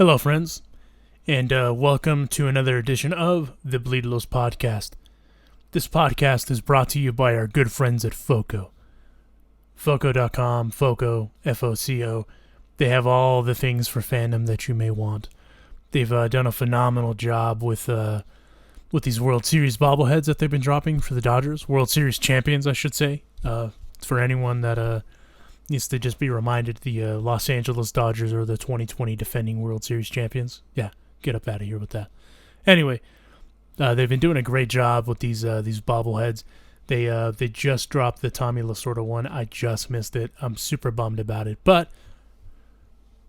Hello, friends, and welcome to another edition of the Bleed Los podcast. This podcast is brought to you by our good friends at Foco. Foco.com, Foco, F-O-C-O. They have all the things for fandom that you may want. They've done a phenomenal job with these World Series bobbleheads that they've been dropping for the Dodgers. World Series champions, I should say. For anyone that needs to just be reminded, the Los Angeles Dodgers are the 2020 defending World Series champions. Yeah, get up out of here with that. Anyway, they've been doing a great job with these bobbleheads. They just dropped the Tommy Lasorda one. I just missed it. I'm super bummed about it. But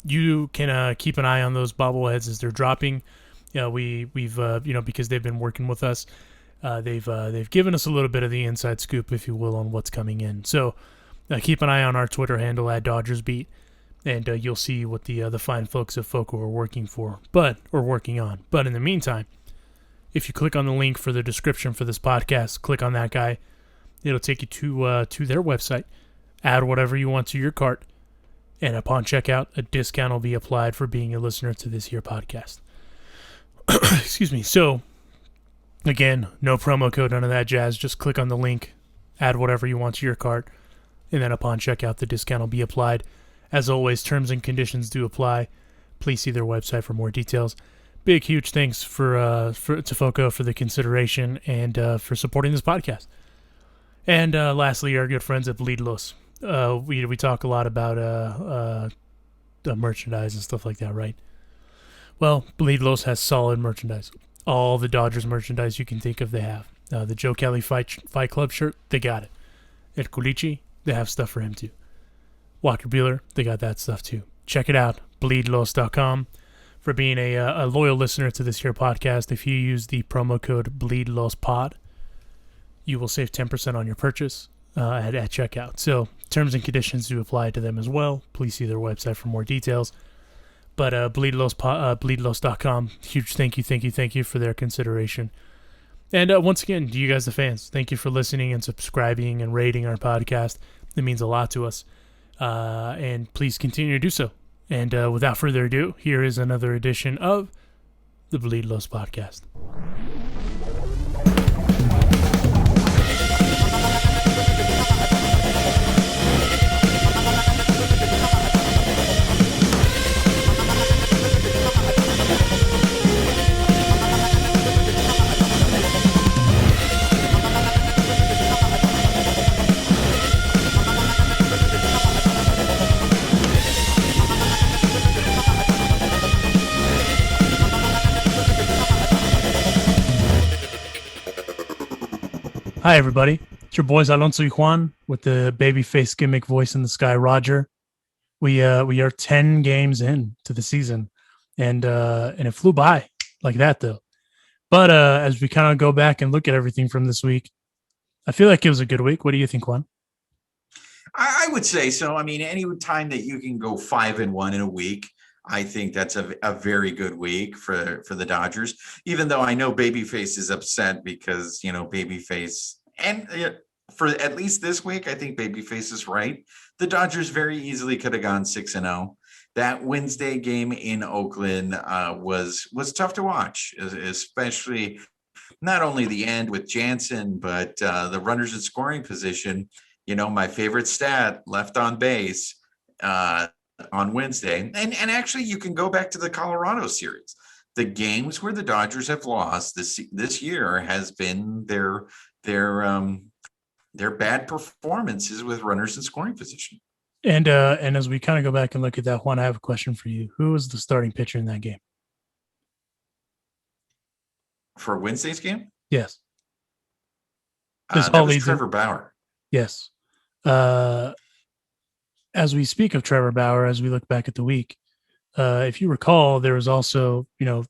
you can keep an eye on those bobbleheads as they're dropping. We've because they've been working with us. They've given us a little bit of the inside scoop, if you will, on what's coming in. So keep an eye on our Twitter handle at DodgersBeat, and you'll see what the fine folks at Foco are working on. But in the meantime, if you click on the link for the description for this podcast, click on that guy. It'll take you to their website. Add whatever you want to your cart, and upon checkout, a discount will be applied for being a listener to this here podcast. Excuse me. So, again, no promo code, none of that jazz. Just click on the link, add whatever you want to your cart, and then upon checkout, the discount will be applied. As always, terms and conditions do apply. Please see their website for more details. Big, huge thanks to Foco for the consideration and for supporting this podcast. And lastly, our good friends at Bleed Los. We talk a lot about merchandise and stuff like that, right? Well, Bleed Los has solid merchandise. All the Dodgers merchandise you can think of, they have. The Joe Kelly Fight Club shirt, they got it. At Culichi, they have stuff for him too. Walker Buehler, they got that stuff too. Check it out, bleedlos.com. For being a loyal listener to this here podcast, if you use the promo code BleedLosPod, you will save 10% on your purchase at checkout. So terms and conditions do apply to them as well. Please see their website for more details. But bleedlos.com, huge thank you for their consideration. And once again, to you guys, the fans, thank you for listening and subscribing and rating our podcast. It means a lot to us. And please continue to do so. And without further ado, here is another edition of the Bleed Los podcast. Hi, everybody. It's your boys Alonso y Juan with the babyface gimmick voice in the sky, Roger. We are 10 games in to the season, and it flew by like that, though. But as we kind of go back and look at everything from this week, I feel like it was a good week. What do you think, Juan? I would say so. I mean, any time that you can go 5-1 in a week, I think that's a very good week for the Dodgers, even though I know Babyface is upset because, Babyface, and for at least this week, I think Babyface is right. The Dodgers very easily could have gone 6-0. That Wednesday game in Oakland was tough to watch, especially not only the end with Jansen, but the runners in scoring position. My favorite stat, left on base, on Wednesday. And actually, you can go back to the Colorado series. The games where the Dodgers have lost this year has been their bad performances with runners in scoring position. And as we kind of go back and look at that, Juan, I have a question for you. Who was the starting pitcher in that game? For Wednesday's game? Yes. That was Trevor Bauer. Yes. As we speak of Trevor Bauer, as we look back at the week, if you recall, there was also,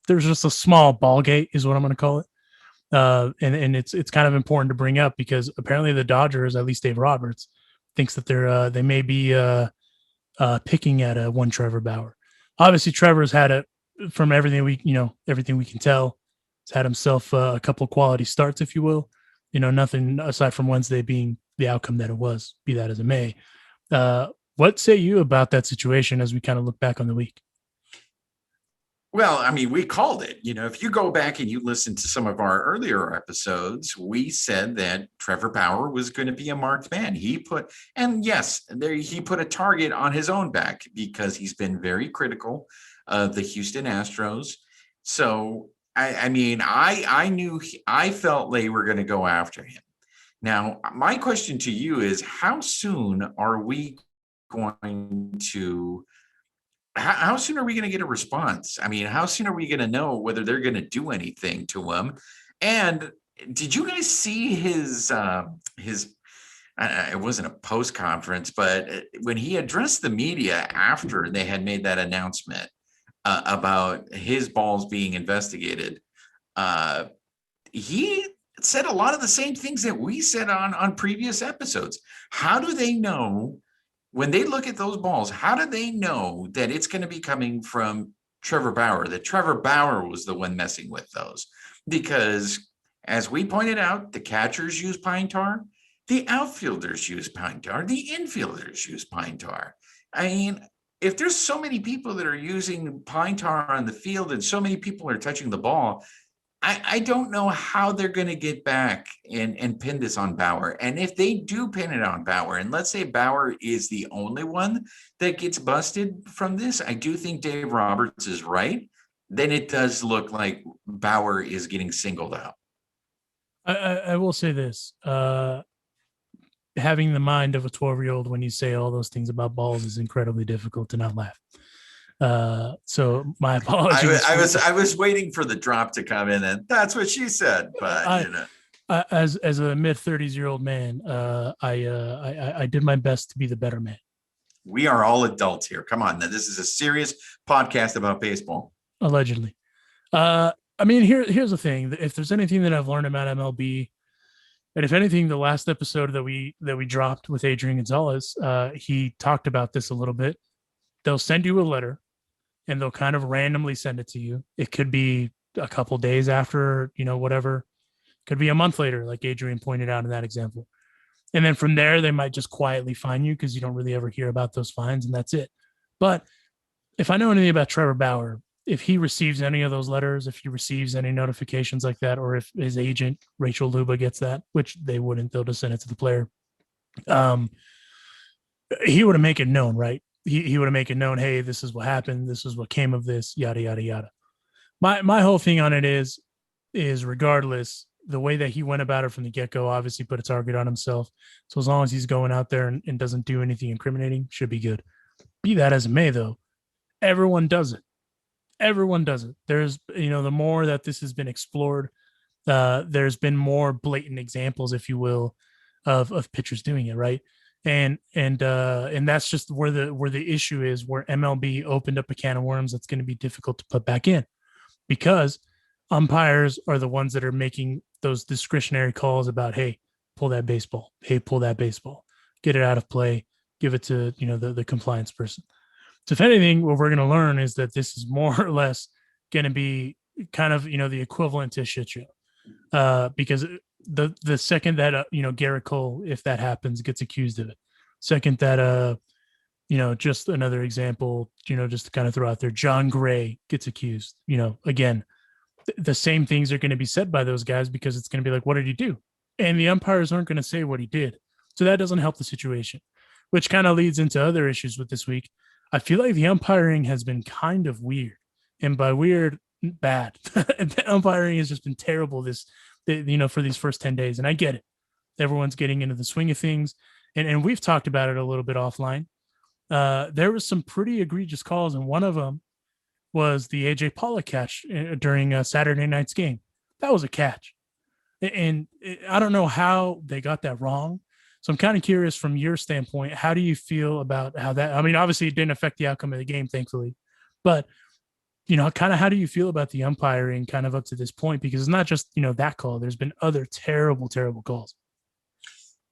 there's just a small ball gate is what I'm going to call it. And it's kind of important to bring up because apparently the Dodgers, at least Dave Roberts, thinks that they may be picking at one Trevor Bauer. Obviously, Trevor's had from everything we can tell, he's had himself a couple of quality starts, if you will. Nothing aside from Wednesday being the outcome that it was, be that as it may. What say you about that situation as we kind of look back on the week? Well, I mean, we called it. If you go back and you listen to some of our earlier episodes, we said that Trevor Bauer was going to be a marked man. And yes, he put a target on his own back because he's been very critical of the Houston Astros. So, I mean, I felt they were going to go after him. Now, my question to you is, how soon are we going to how soon are we going to get a response? I mean, how soon are we going to know whether they're going to do anything to him? And did you guys see his it wasn't a post conference, but when he addressed the media after they had made that announcement about his balls being investigated, he said a lot of the same things that we said on previous episodes. How do they know? When they look at those balls, how do they know that it's going to be coming from Trevor Bauer, that Trevor Bauer was the one messing with those? Because as we pointed out, the catchers use pine tar, the outfielders use pine tar, the infielders use pine tar. I mean, if there's so many people that are using pine tar on the field and so many people are touching the ball, I don't know how they're going to get back and pin this on Bauer. And if they do pin it on Bauer, and let's say Bauer is the only one that gets busted from this, I do think Dave Roberts is right. Then it does look like Bauer is getting singled out. I will say this. Having the mind of a 12-year-old when you say all those things about balls is incredibly difficult to not laugh. So my apologies. I was waiting for the drop to come in, and that's what she said. But as a mid-30s-year-old man, I did my best to be the better man. We are all adults here. Come on, this is a serious podcast about baseball. Allegedly. I mean, here's the thing. If there's anything that I've learned about MLB, and if anything, the last episode that we dropped with Adrian Gonzalez, he talked about this a little bit. They'll send you a letter, and they'll kind of randomly send it to you. It could be a couple days after, whatever. Could be a month later, like Adrian pointed out in that example. And then from there, they might just quietly fine you because you don't really ever hear about those fines, and that's it. But if I know anything about Trevor Bauer, if he receives any of those letters, if he receives any notifications like that, or if his agent, Rachel Luba, gets that, which they wouldn't, they'll just send it to the player. He would have made it known, right? He would have made it known, hey, this is what happened. This is what came of this, yada, yada, yada. My whole thing on it is regardless, the way that he went about it from the get-go obviously put a target on himself. So as long as he's going out there and doesn't do anything incriminating, should be good. Be that as it may, though, everyone does it. Everyone does it. There's, the more that this has been explored, there's been more blatant examples, if you will, of pitchers doing it, right? And that's just where the issue is, where MLB opened up a can of worms that's going to be difficult to put back in, because umpires are the ones that are making those discretionary calls about, hey, pull that baseball, hey, pull that baseball, get it out of play, give it to the compliance person. So if anything, what we're going to learn is that this is more or less going to be kind of the equivalent to a shit show, because the second that Garrett Cole, if that happens, gets accused of it, second that just another example, just to kind of throw out there, John Gray gets accused, again, the same things are going to be said by those guys, because it's going to be like, what did he do? And the umpires aren't going to say what he did. So that doesn't help the situation, which kind of leads into other issues with this week. I feel like the umpiring has been kind of weird, and by weird, bad. The umpiring has just been terrible for these first 10 days. And I get it. Everyone's getting into the swing of things. And we've talked about it a little bit offline. There was some pretty egregious calls, and one of them was the AJ Pollock catch during Saturday night's game. That was a catch. And I don't know how they got that wrong. So I'm kind of curious from your standpoint, how do you feel about how that, I mean, obviously it didn't affect the outcome of the game, thankfully, but kind of how do you feel about the umpiring kind of up to this point? Because it's not just, that call, there's been other terrible, terrible calls.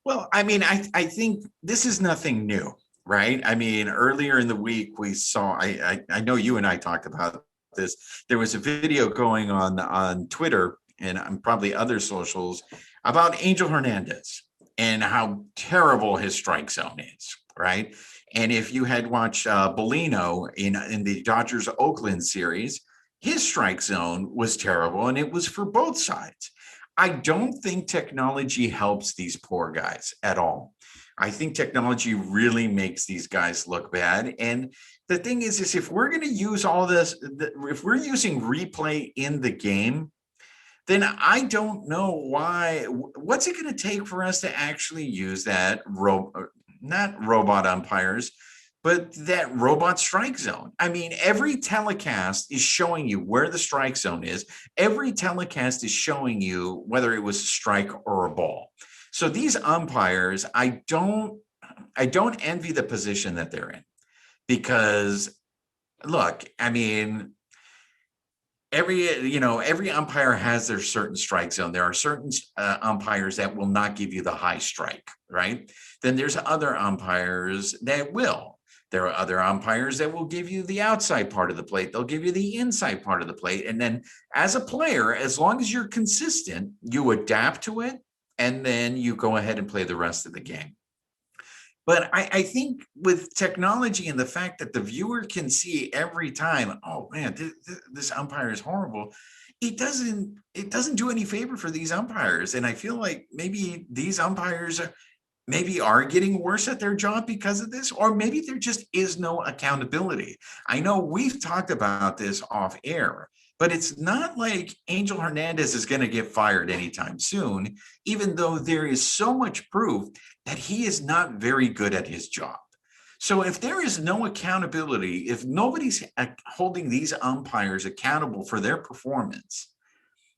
Well, I mean, I think this is nothing new, right? I mean, earlier in the week, we saw, I know you and I talked about this. There was a video going on Twitter and probably other socials about Angel Hernandez and how terrible his strike zone is, right? And if you had watched Bellino in the Dodgers Oakland series, his strike zone was terrible, and it was for both sides. I don't think technology helps these poor guys at all. I think technology really makes these guys look bad. And the thing is if we're going to use all this, if we're using replay in the game, then I don't know what's it going to take for us to actually use that not robot umpires, but that robot strike zone. I mean, every telecast is showing you where the strike zone is. Every telecast is showing you whether it was a strike or a ball. So these umpires, I don't envy the position that they're in, because look, I mean, every umpire has their certain strike zone. There are certain umpires that will not give you the high strike, right? Then there's other umpires that will. There are other umpires that will give you the outside part of the plate. They'll give you the inside part of the plate. And then as a player, as long as you're consistent, you adapt to it, and then you go ahead and play the rest of the game. But I think with technology and the fact that the viewer can see every time, oh man, this umpire is horrible, it doesn't do any favor for these umpires. And I feel like maybe these umpires are getting worse at their job because of this, or maybe there just is no accountability. I know we've talked about this off air, but it's not like Angel Hernandez is going to get fired anytime soon, even though there is so much proof that he is not very good at his job. So if there is no accountability, if nobody's holding these umpires accountable for their performance,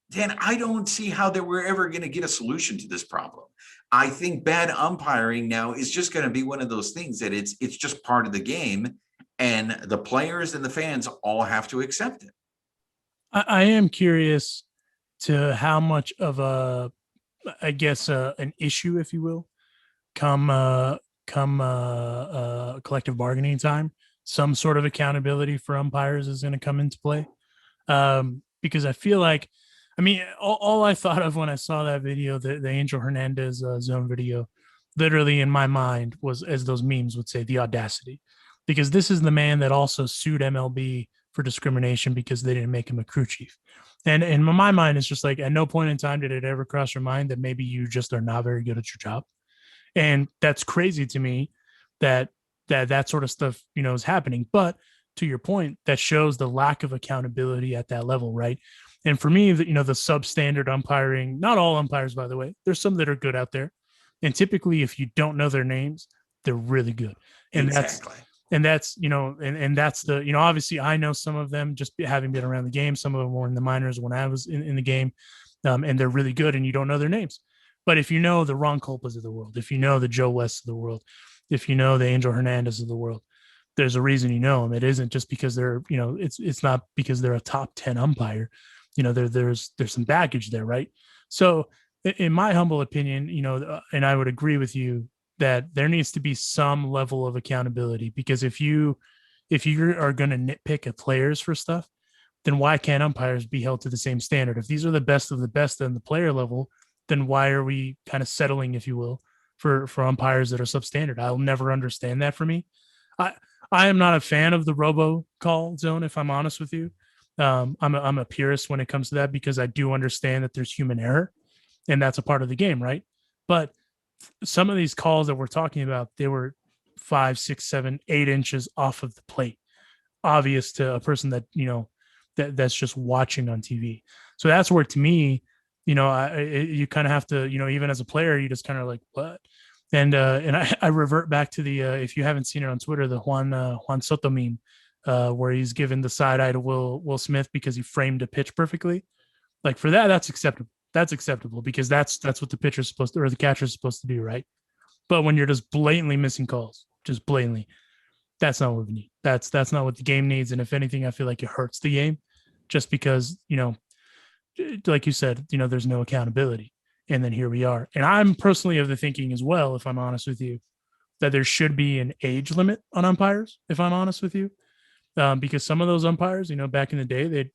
then I don't see how that we're ever going to get a solution to this problem. I think bad umpiring now is just going to be one of those things that it's just part of the game, and the players and the fans all have to accept it. I am curious to how much of an issue, if you will, come collective bargaining time, some sort of accountability for umpires is going to come into play. Because I feel like, I mean, all I thought of when I saw that video, the Angel Hernandez zone video, literally in my mind was, as those memes would say, the audacity. Because this is the man that also sued MLB for discrimination because they didn't make him a crew chief. And in my mind, it's just like, at no point in time did it ever cross your mind that maybe you just are not very good at your job. And that's crazy to me that sort of stuff, is happening. But to your point, that shows the lack of accountability at that level, right? And for me, the substandard umpiring, not all umpires, by the way, there's some that are good out there. And typically, if you don't know their names, they're really good. And exactly. that's the, obviously I know some of them just having been around the game. Some of them were in the minors when I was in the game, and they're really good, and you don't know their names. But if you know the Ron Culpas of the world, if you know the Joe West of the world, if you know the Angel Hernandez of the world, there's a reason you know them. It isn't just because they're, it's not because they're a top 10 umpire. There's some baggage there, right? So in my humble opinion, and I would agree with you that there needs to be some level of accountability, because if you are going to nitpick at players for stuff, then why can't umpires be held to the same standard? If these are the best of the best on the player level, then why are we kind of settling, if you will, for umpires that are substandard? I'll never understand that. For me, I am not a fan of the robo call zone, if I'm honest with you. I'm a purist when it comes to that, because I do understand that there's human error, and that's a part of the game, right? But some of these calls that we're talking about, they were 5, 6, 7, 8 inches off of the plate, obvious to a person that that's just watching on TV. So that's where, to me, you kind of have to, even as a player, you just kind of like, what? And I revert back to the if you haven't seen it on Twitter, the Juan Soto meme, where he's given the side eye to Will Smith because he framed a pitch perfectly. Like, for that, that's acceptable. That's acceptable, because that's what the pitcher's supposed to, or the catcher's supposed to do, right? But when you're just blatantly missing calls, just blatantly, that's not what we need. That's not what the game needs. And if anything, I feel like it hurts the game, just because, like you said, there's no accountability. And then here we are. And I'm personally of the thinking as well, if I'm honest with you, that there should be an age limit on umpires, if I'm honest with you. Because some of those umpires, back in the day,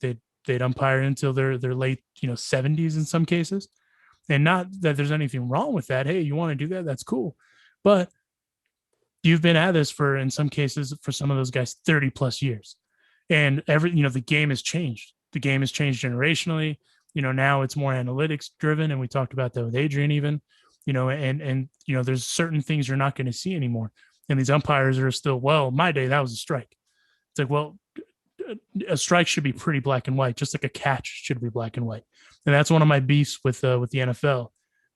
they'd umpire until their late, 70s in some cases. And not that there's anything wrong with that. Hey, you want to do that? That's cool. But you've been at this for, in some cases, for some of those guys, 30 plus years. And the game has changed. The game has changed generationally. Now it's more analytics driven, and we talked about that with Adrian even. There's certain things you're not going to see anymore. And these umpires are still, well, my day, that was a strike. It's like, well, a strike should be pretty black and white, just like a catch should be black and white. And that's one of my beefs with the NFL,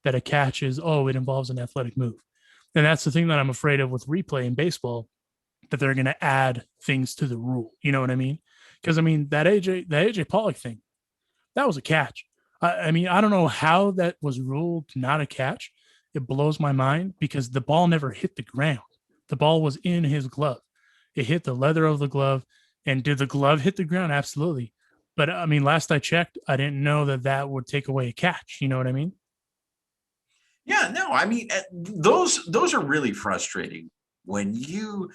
that a catch is, oh, it involves an athletic move. And that's the thing that I'm afraid of with replay in baseball, that they're going to add things to the rule. You know what I mean? Because that AJ Pollock thing, that was a catch. I don't know how that was ruled not a catch. It blows my mind because the ball never hit the ground. The ball was in his glove. It hit the leather of the glove. And did the glove hit the ground? Absolutely. But last I checked, I didn't know that would take away a catch. You know what I mean? Yeah, no, those are really frustrating. When you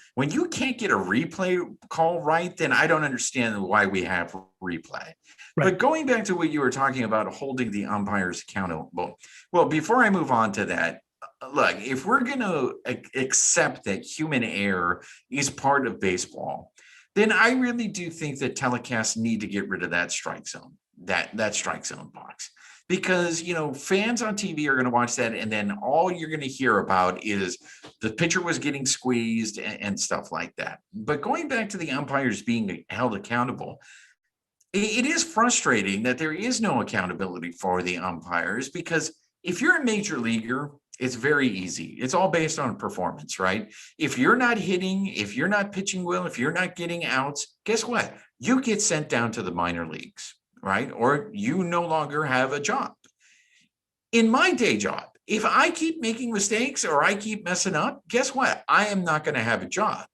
can't get a replay call right, then I don't understand why we have replay. Right. But going back to what you were talking about, holding the umpires accountable. Well, before I move on to that, look, if we're going to accept that human error is part of baseball, then I really do think that telecasts need to get rid of that strike zone, that strike zone box. Because, fans on TV are going to watch that, and then all you're going to hear about is the pitcher was getting squeezed and stuff like that. But going back to the umpires being held accountable, it is frustrating that there is no accountability for the umpires, because if you're a major leaguer, it's very easy. It's all based on performance, right? If you're not hitting, if you're not pitching well, if you're not getting outs, guess what? You get sent down to the minor leagues, right? Or you no longer have a job. In my day job, if I keep making mistakes or I keep messing up, guess what? I am not going to have a job.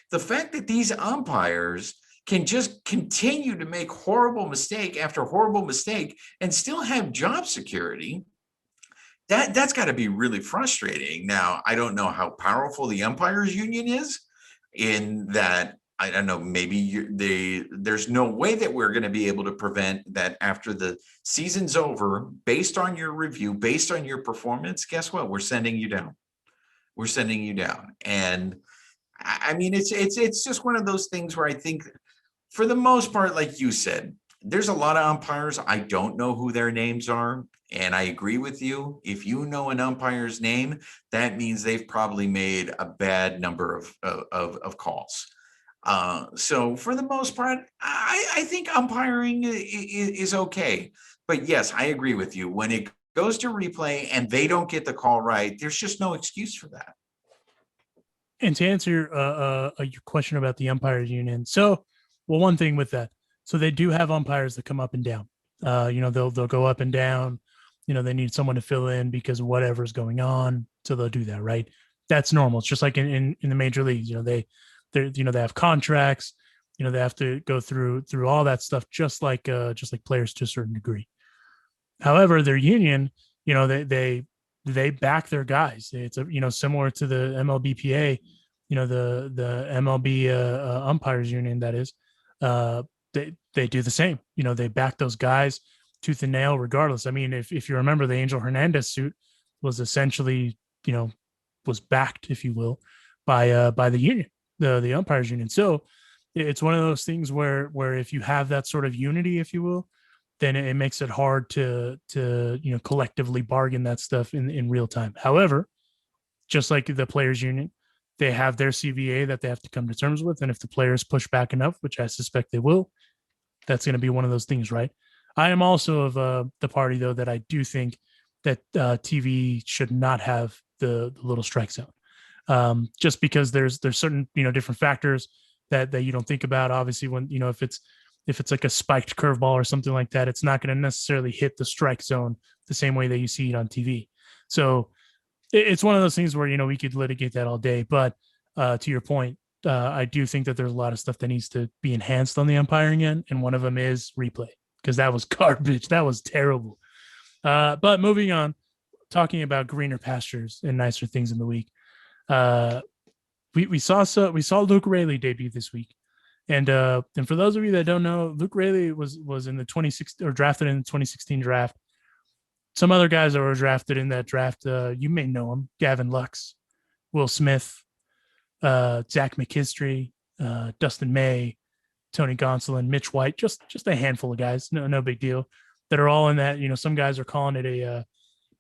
The fact that these umpires can just continue to make horrible mistake after horrible mistake and still have job security, that's got to be really frustrating. Now, I don't know how powerful the umpires union is, in that, I don't know, maybe there's no way that we're going to be able to prevent that after the season's over, based on your review, based on your performance. Guess what? We're sending you down. We're sending you down. And it's just one of those things where I think, for the most part, like you said, there's a lot of umpires. I don't know who their names are. And I agree with you. If you know an umpire's name, that means they've probably made a bad number of calls. So for the most part, I think umpiring is okay. But yes, I agree with you. When it goes to replay and they don't get the call right, there's just no excuse for that. And to answer your question about the umpires union, one thing with that, so they do have umpires that come up and down. They'll go up and down. They need someone to fill in because whatever's going on, so they'll do that, right? That's normal. It's just like in the major leagues. They have contracts. They have to go through all that stuff, just like players to a certain degree. However, their union, they back their guys. It's similar to the MLBPA, the MLB umpires union. That is, they do the same. They back those guys tooth and nail, regardless. If you remember, the Angel Hernandez suit was essentially, was backed, if you will, by the union, the umpires union. So it's one of those things where if you have that sort of unity, if you will, then it makes it hard to collectively bargain that stuff in real time. However, just like the players union, they have their CBA that they have to come to terms with, and if the players push back enough, which I suspect they will, that's going to be one of those things, right? I am also of the party, though, that I do think that TV should not have the little strike zone, just because there's certain different factors that you don't think about. Obviously, when if it's like a spiked curveball or something like that, it's not going to necessarily hit the strike zone the same way that you see it on TV. So it's one of those things where we could litigate that all day. But to your point, I do think that there's a lot of stuff that needs to be enhanced on the umpiring end, and one of them is replay, because that was garbage. That was terrible. But moving on, talking about greener pastures and nicer things in the week. We saw Luke Raley debut this week. And for those of you that don't know, Luke Raley was in the 2016 or drafted in the 2016 draft. Some other guys that were drafted in that draft, you may know them: Gavin Lux, Will Smith, Zach McKinstry, Dustin May, Tony Gonsolin, Mitch White, just a handful of guys, no big deal, that are all in that. Some guys are calling it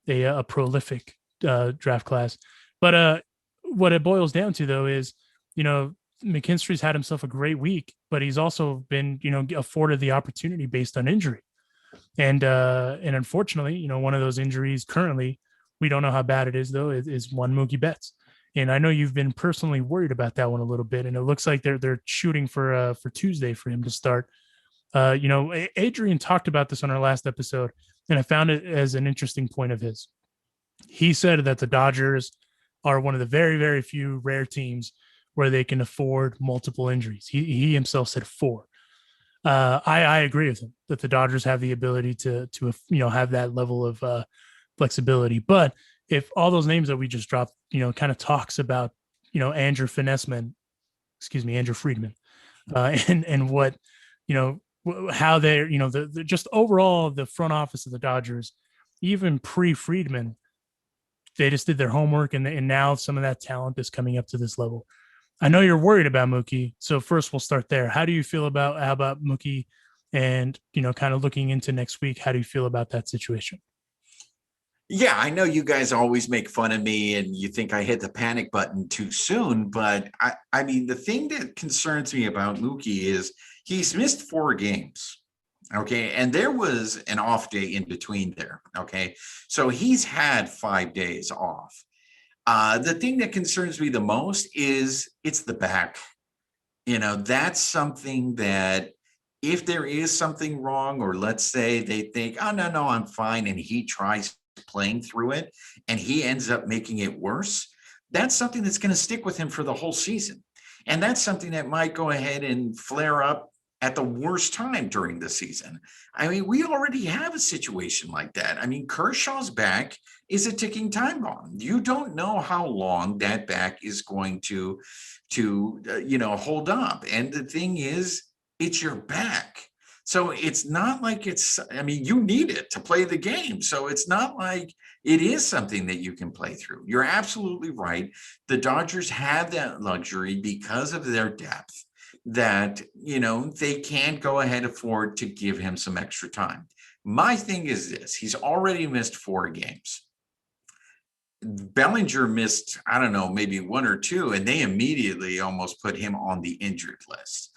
a prolific draft class, but what it boils down to though is, McKinstry's had himself a great week, but he's also been afforded the opportunity based on injury, and unfortunately, one of those injuries currently, we don't know how bad it is though, is one Mookie Betts. And I know you've been personally worried about that one a little bit, and it looks like they're shooting for Tuesday for him to start. Adrian talked about this on our last episode, and I found it as an interesting point of his. He said that the Dodgers are one of the very, very few rare teams where they can afford multiple injuries. He himself said four. I agree with him that the Dodgers have the ability to have that level of flexibility. But if all those names that we just dropped, kind of talks about, Andrew Friedman, and what, how they're, the just overall the front office of the Dodgers, even pre-Friedman, they just did their homework, and now some of that talent is coming up to this level. I know you're worried about Mookie, so first we'll start there. How do you feel about Mookie, and kind of looking into next week? How do you feel about that situation? Yeah, I know you guys always make fun of me and you think I hit the panic button too soon, but I mean, the thing that concerns me about Mookie is he's missed 4 games. Okay. And there was an off day in between there. Okay. So he's had 5 days off. The thing that concerns me the most is it's the back. That's something that if there is something wrong, or let's say they think, oh, no, I'm fine, and he tries playing through it and he ends up making it worse, that's something that's going to stick with him for the whole season. And that's something that might go ahead and flare up at the worst time during the season. I mean, we already have a situation like that. I mean, Kershaw's back is a ticking time bomb. You don't know how long that back is going to hold up. And the thing is, it's your back. So it's not like you need it to play the game. So it's not like it is something that you can play through. You're absolutely right. The Dodgers have that luxury because of their depth that, they can't go ahead and afford to give him some extra time. My thing is this: he's already missed 4 games. Bellinger missed, I don't know, maybe 1 or 2, and they immediately almost put him on the injured list.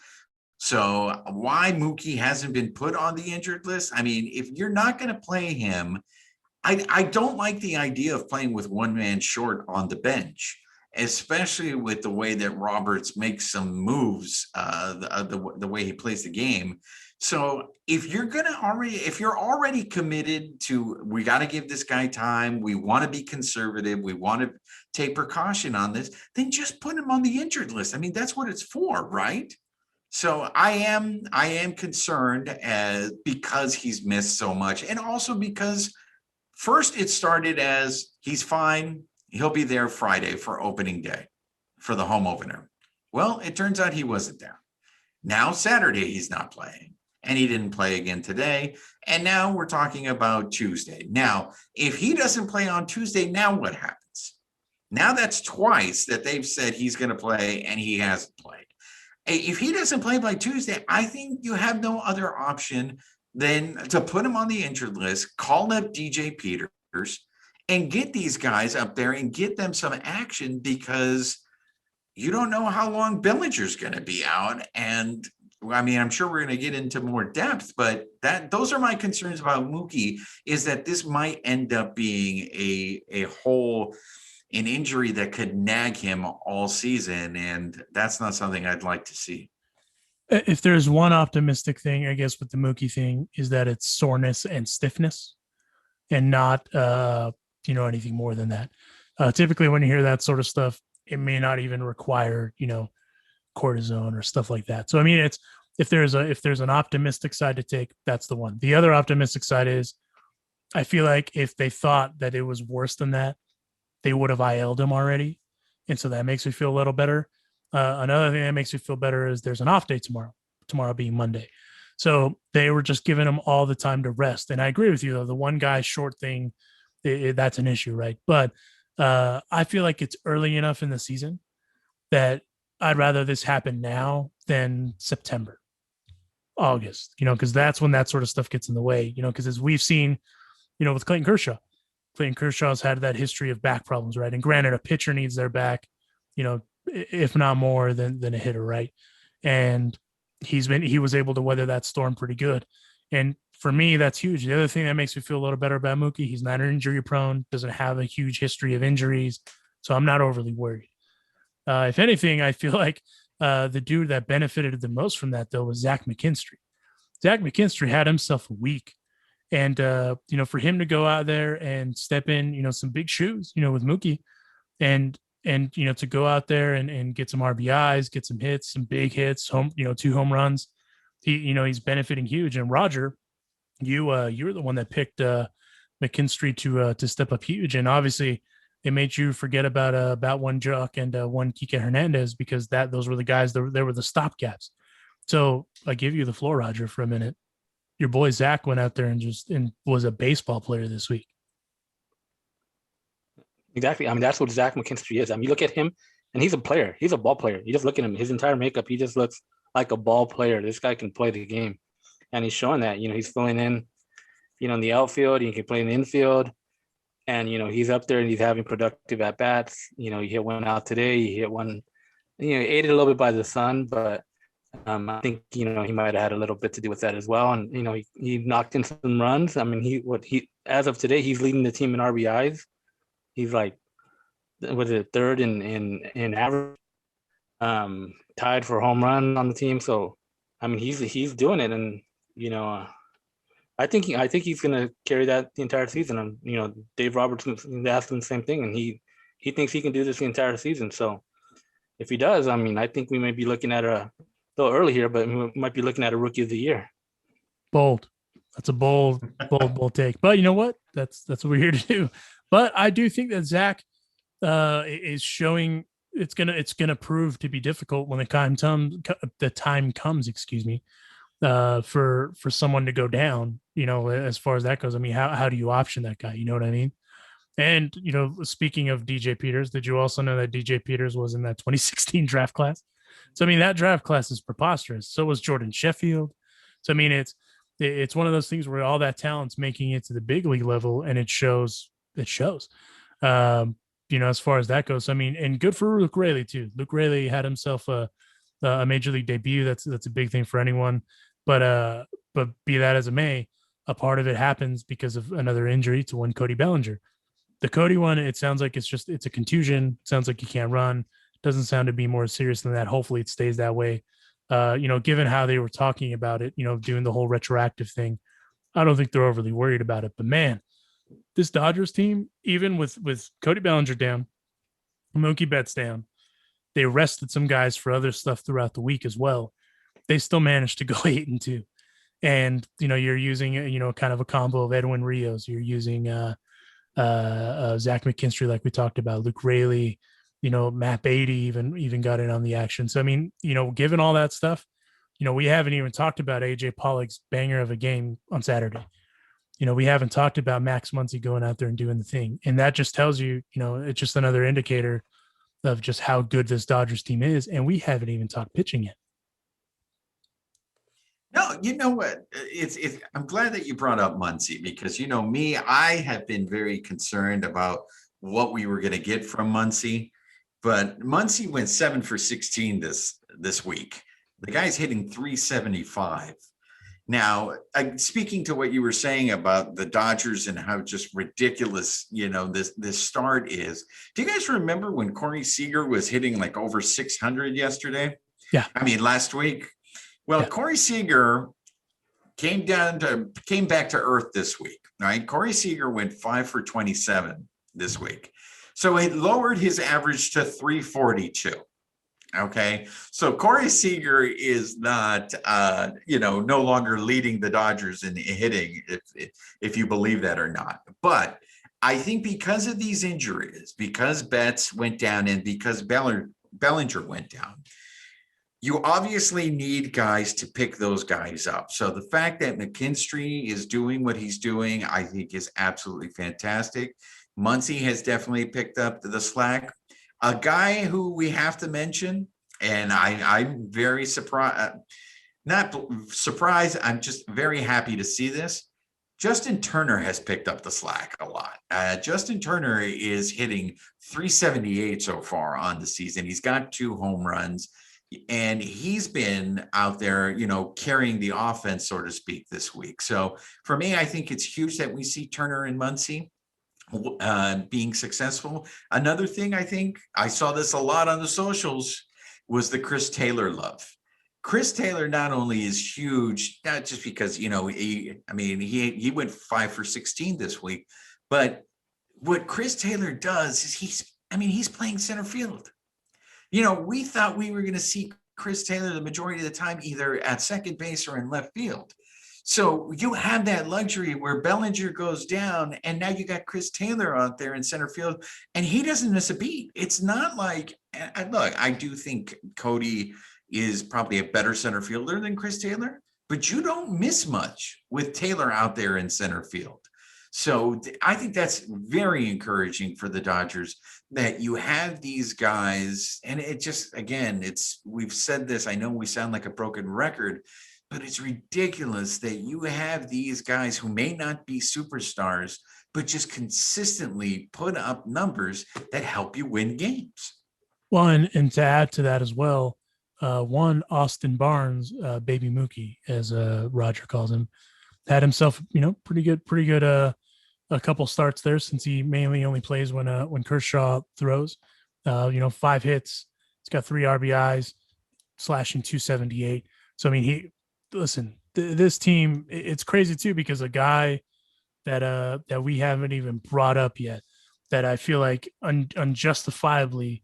So why Mookie hasn't been put on the injured list? I mean, if you're not going to play him, I don't like the idea of playing with one man short on the bench, especially with the way that Roberts makes some moves, the way he plays the game. So if you're already committed to, we got to give this guy time, we want to be conservative, we want to take precaution on this, then just put him on the injured list. I mean, that's what it's for, right? So I am concerned because he's missed so much, and also because first it started as he's fine, he'll be there Friday for opening day for the home opener. Well, it turns out he wasn't there. Now Saturday he's not playing, and he didn't play again today. And now we're talking about Tuesday. Now, if he doesn't play on Tuesday, now what happens? Now that's twice that they've said he's going to play and he hasn't played. If he doesn't play by Tuesday, I think you have no other option than to put him on the injured list, call up DJ Peters, and get these guys up there and get them some action, because you don't know how long Bellinger's going to be out. And I mean, I'm sure we're going to get into more depth, but those are my concerns about Mookie, is that this might end up being an injury that could nag him all season, and that's not something I'd like to see. If there's one optimistic thing, I guess, with the Mookie thing, is that it's soreness and stiffness, and not anything more than that. Typically, when you hear that sort of stuff, it may not even require cortisone or stuff like that. So I mean, it's if there's an optimistic side to take, that's the one. The other optimistic side is, I feel like if they thought that it was worse than that, they would have IL'd him already. And so that makes me feel a little better. Another thing that makes me feel better is there's an off day tomorrow being Monday. So they were just giving him all the time to rest. And I agree with you, though. The one guy short thing, that's an issue, right? But I feel like it's early enough in the season that I'd rather this happen now than September. August, because that's when that sort of stuff gets in the way, because as we've seen, with Clayton Kershaw's had that history of back problems, right? And granted, a pitcher needs their back, if not more than a hitter, right? And he was able to weather that storm pretty good. And for me, that's huge. The other thing that makes me feel a little better about Mookie, he's not injury prone, doesn't have a huge history of injuries. So I'm not overly worried. If anything, I feel like the dude that benefited the most from that, though, was Zach McKinstry. Zach McKinstry had himself a week. And, for him to go out there and step in, some big shoes, with Mookie and, to go out there and get some RBIs, get some hits, some big hits, 2 home runs. He's benefiting huge. And Roger, you were the one that picked McKinstry to step up huge. And obviously it made you forget about one Jock and one Kike Hernandez, because those were the guys that were the stopgaps. So I give you the floor, Roger, for a minute. Your boy Zach went out there and was a baseball player this week. Exactly. I mean, that's what Zach McKinstry is. I mean, you look at him, and he's a player. He's a ball player. You just look at him, his entire makeup, he just looks like a ball player. This guy can play the game, and he's showing that. He's filling in, in the outfield. He can play in the infield, and he's up there and he's having productive at bats. He hit one out today. He hit one. Aided a little bit by the sun, but I think he might have had a little bit to do with that as well. And he knocked in some runs. I mean, he as of today, he's leading the team in RBIs. He's like, was it third in average, tied for home run on the team. So, I mean, he's doing it, and I think he's gonna carry that the entire season. And Dave Robertson asked him the same thing, and he thinks he can do this the entire season. So, if he does, I mean, I think we may be looking at a little early here, but we might be looking at a rookie of the year. Bold. That's a bold take. But you know what? That's what we're here to do. But I do think that Zach is showing it's gonna prove to be difficult when the time comes. Excuse me, for someone to go down. As far as that goes. I mean, how do you option that guy? You know what I mean? And speaking of DJ Peters, did you also know that DJ Peters was in that 2016 draft class? So I mean, that draft class is preposterous. So was Jordan Sheffield. So I mean, it's one of those things where all that talent's making it to the big league level, and it shows. As far as that goes. I mean, and good for Luke Raley too. Luke Raley had himself a major league debut. That's a big thing for anyone. But be that as it may, a part of it happens because of another injury to one Cody Bellinger. The Cody one, it sounds like it's a contusion. It sounds like he can't run. Doesn't sound to be more serious than that. Hopefully it stays that way. Given how they were talking about it, doing the whole retroactive thing, I don't think they're overly worried about it. But man, this Dodgers team, even with Cody Bellinger down, Mookie Betts down, they rested some guys for other stuff throughout the week as well. They still managed to go 8-2. And, you're using, kind of a combo of Edwin Rios. You're using Zach McKinstry, like we talked about, Luke Raley, Matt Beatty even got in on the action. So, I mean, given all that stuff, we haven't even talked about AJ Pollock's banger of a game on Saturday. We haven't talked about Max Muncy going out there and doing the thing. And that just tells you, it's just another indicator of just how good this Dodgers team is. And we haven't even talked pitching yet. No, you know what? I'm glad that you brought up Muncy, because me, I have been very concerned about what we were going to get from Muncy. But Muncy went 7 for 16 this week. The guy's hitting 375. Now, speaking to what you were saying about the Dodgers and how just ridiculous, this start is. Do you guys remember when Corey Seager was hitting like over 600 yesterday? Yeah. I mean, last week. Well, yeah. Corey Seager came back to earth this week, right? Corey Seager went 5 for 27 this week. So it lowered his average to 342. Okay, so Corey Seager is not, no longer leading the Dodgers in hitting, if you believe that or not. But I think because of these injuries, because Betts went down and because Bellinger went down, you obviously need guys to pick those guys up. So the fact that McKinstry is doing what he's doing, I think is absolutely fantastic. Muncy has definitely picked up the slack. A guy who we have to mention, and I'm very surprised. Not surprised. I'm just very happy to see this. Justin Turner has picked up the slack a lot. Justin Turner is hitting 378 so far on the season. He's got 2 home runs, and he's been out there, carrying the offense, so to speak, this week. So for me, I think it's huge that we see Turner and Muncy being successful. Another thing, I think I saw this a lot on the socials, was the Chris Taylor love. Chris Taylor not only is huge, not just because, he went 5 for 16 this week, but what Chris Taylor does is he's playing center field. We thought we were going to see Chris Taylor the majority of the time either at second base or in left field. So you have that luxury where Bellinger goes down, and now you got Chris Taylor out there in center field, and he doesn't miss a beat. It's not like, look, I do think Cody is probably a better center fielder than Chris Taylor, but you don't miss much with Taylor out there in center field. So I think that's very encouraging for the Dodgers that you have these guys. And it just, again, we've said this, I know we sound like a broken record, but it's ridiculous that you have these guys who may not be superstars, but just consistently put up numbers that help you win games. Well, and to add to that as well, one Austin Barnes, Baby Mookie, as Roger calls him, had himself, pretty good a couple starts there, since he mainly only plays when Kershaw throws. 5 hits, he's got 3 RBIs, slashing 278. So this team, it's crazy too, because a guy that we haven't even brought up yet, that I feel like unjustifiably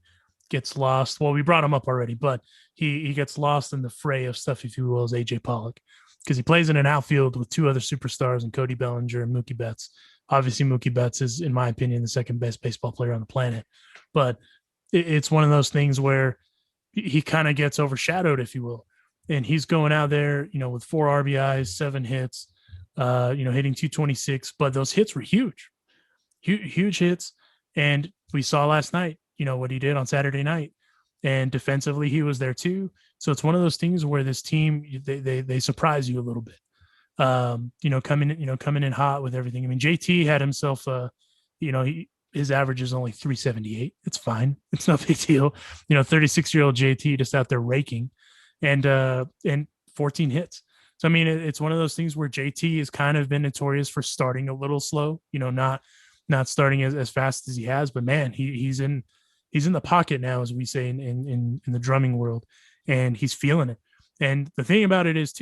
gets lost. Well, we brought him up already, but he gets lost in the fray of stuff, if you will, is AJ Pollock, because he plays in an outfield with 2 other superstars, and Cody Bellinger and Mookie Betts. Obviously, Mookie Betts is, in my opinion, the second best baseball player on the planet, but it's one of those things where he kind of gets overshadowed, if you will. And he's going out there, with 4 RBIs, 7 hits, hitting 226. But those hits were huge hits. And we saw last night, what he did on Saturday night. And defensively, he was there too. So it's one of those things where this team, they surprise you a little bit. Coming in hot with everything. I mean, JT had himself, his average is only 378. It's fine. It's no big deal. 36-year-old JT just out there raking. And 14 hits. So, it's one of those things where JT has kind of been notorious for starting a little slow, not starting as fast as he has, but man, he's in the pocket now, as we say in the drumming world, and he's feeling it. And the thing about it is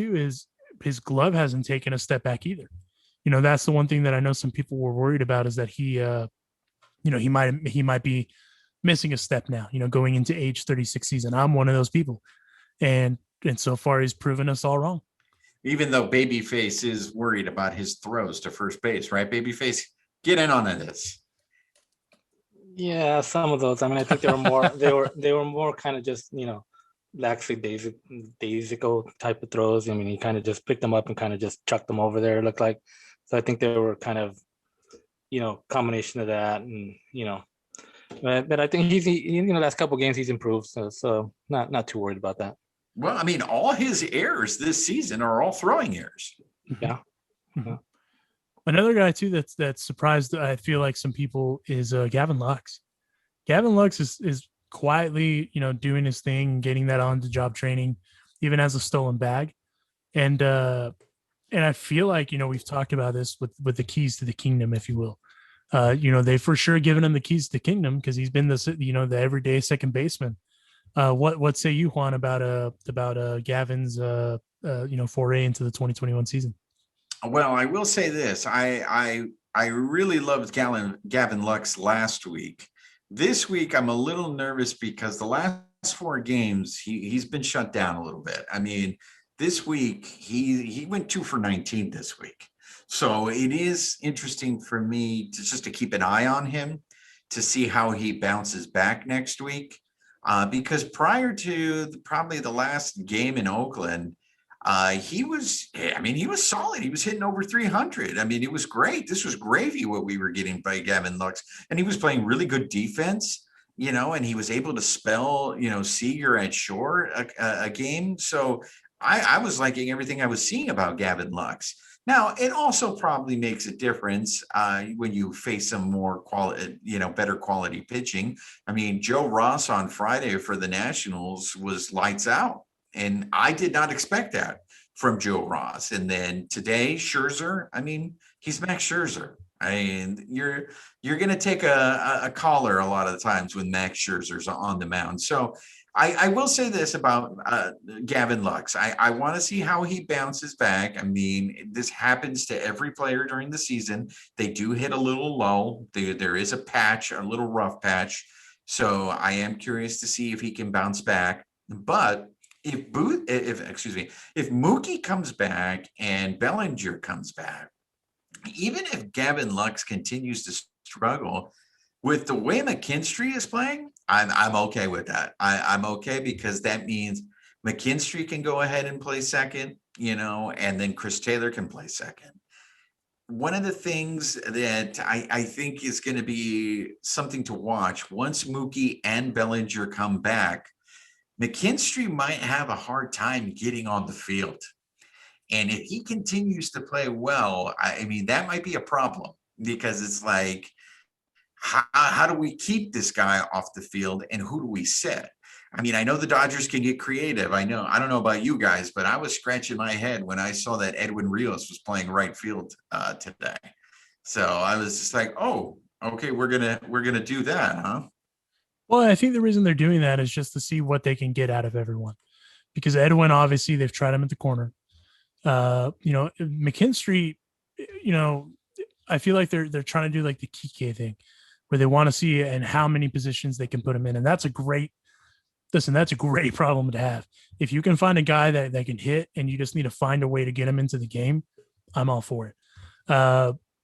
his glove hasn't taken a step back either. That's the one thing that I know some people were worried about, is that he might be missing a step now, going into age 36 season. I'm one of those people. And so far, he's proven us all wrong. Even though Babyface is worried about his throws to first base, right? Babyface, get in on this. Yeah, some of those. I think they were more. they were more kind of just lackadaisical type of throws. He kind of just picked them up and kind of just chucked them over there. It looked like. So I think they were kind of, combination of that, and but I think he's last couple of games he's improved. So not too worried about that. Well, all his errors this season are all throwing errors. Yeah. Mm-hmm. Another guy too that's surprised, I feel like, some people, is Gavin Lux. Gavin Lux is quietly, doing his thing, getting that on the job training, even as a stolen bag. And I feel like, we've talked about this with the keys to the kingdom, if you will. They for sure given him the keys to the kingdom, because he's been the everyday second baseman. What say you, Juan, about Gavin's foray into the 2021 season? Well, I will say this. I really loved Gavin Lux last week. This week, I'm a little nervous because the last 4 games, he's been shut down a little bit. This week, he went 2 for 19 this week. So it is interesting for me to keep an eye on him to see how he bounces back next week. Because prior to probably the last game in Oakland, he was solid. He was hitting over 300. It was great. This was gravy what we were getting by Gavin Lux. And he was playing really good defense, and he was able to spell, Seeger at short a game. So I was liking everything I was seeing about Gavin Lux. Now, it also probably makes a difference when you face some more quality, better quality pitching. I mean, Joe Ross on Friday for the Nationals was lights out, and I did not expect that from Joe Ross. And then today, Scherzer, I mean, he's Max Scherzer. I mean, you're going to take a caller a lot of the times when Max Scherzer's on the mound. So I will say this about Gavin Lux. I want to see how he bounces back. I mean, this happens to every player during the season. They do hit a little low. There is a patch, a little rough patch. So I am curious to see if he can bounce back. But if Mookie comes back and Bellinger comes back, even if Gavin Lux continues to struggle, with the way McKinstry is playing, I'm okay with that. I'm okay because that means McKinstry can go ahead and play second, and then Chris Taylor can play second. One of the things that I think is going to be something to watch once Mookie and Bellinger come back, McKinstry might have a hard time getting on the field. And if he continues to play well, I mean, that might be a problem because it's like, how do we keep this guy off the field and who do we sit? I mean, I know the Dodgers can get creative. I don't know about you guys, but I was scratching my head when I saw that Edwin Rios was playing right field today. So I was just like, oh, okay, we're gonna do that, huh? Well, I think the reason they're doing that is just to see what they can get out of everyone, because Edwin, obviously, they've tried him at the corner. McKinstry, I feel like they're trying to do like the Kike thing, where they want to see and how many positions they can put him in, and that's a great problem to have. If you can find a guy that can hit, and you just need to find a way to get him into the game, I'm all for it.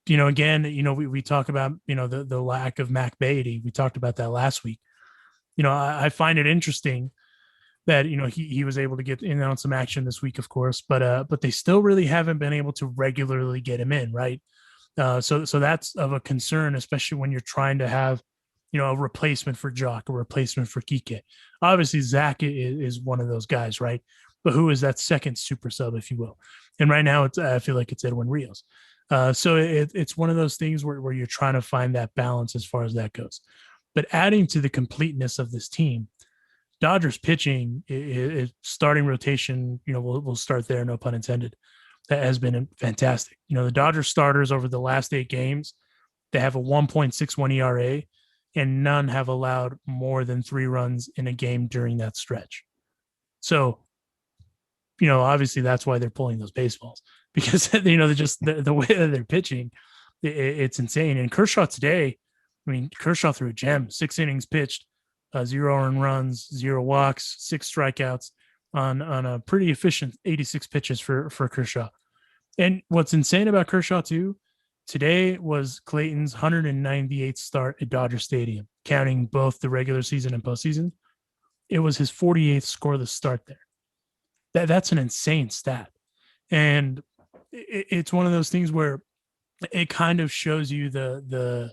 We talk about the lack of Mac Beatty. We talked about that last week. I find it interesting that he was able to get in on some action this week, of course, but they still really haven't been able to regularly get him in, right? So that's of a concern, especially when you're trying to have a replacement for Jock, a replacement for Kike. Obviously, Zach is one of those guys, right? But who is that second super sub, if you will? And right now, I feel like it's Edwin Rios. So it's one of those things where you're trying to find that balance as far as that goes. But adding to the completeness of this team, Dodgers pitching is starting rotation. We'll start there, no pun intended. That has been fantastic. The Dodgers starters over the last 8 games, they have a 1.61 ERA, and none have allowed more than 3 runs in a game during that stretch. So, obviously that's why they're pulling those baseballs, because they're just the way that they're pitching, it's insane. And Kershaw today, Kershaw threw a gem, 6 innings pitched, 0 earned runs, 0 walks, 6 strikeouts on a pretty efficient 86 pitches for Kershaw. And what's insane about Kershaw too, today was Clayton's 198th start at Dodger Stadium, counting both the regular season and postseason. It was his 48th scoreless start there. That's an insane stat. And it's one of those things where it kind of shows you the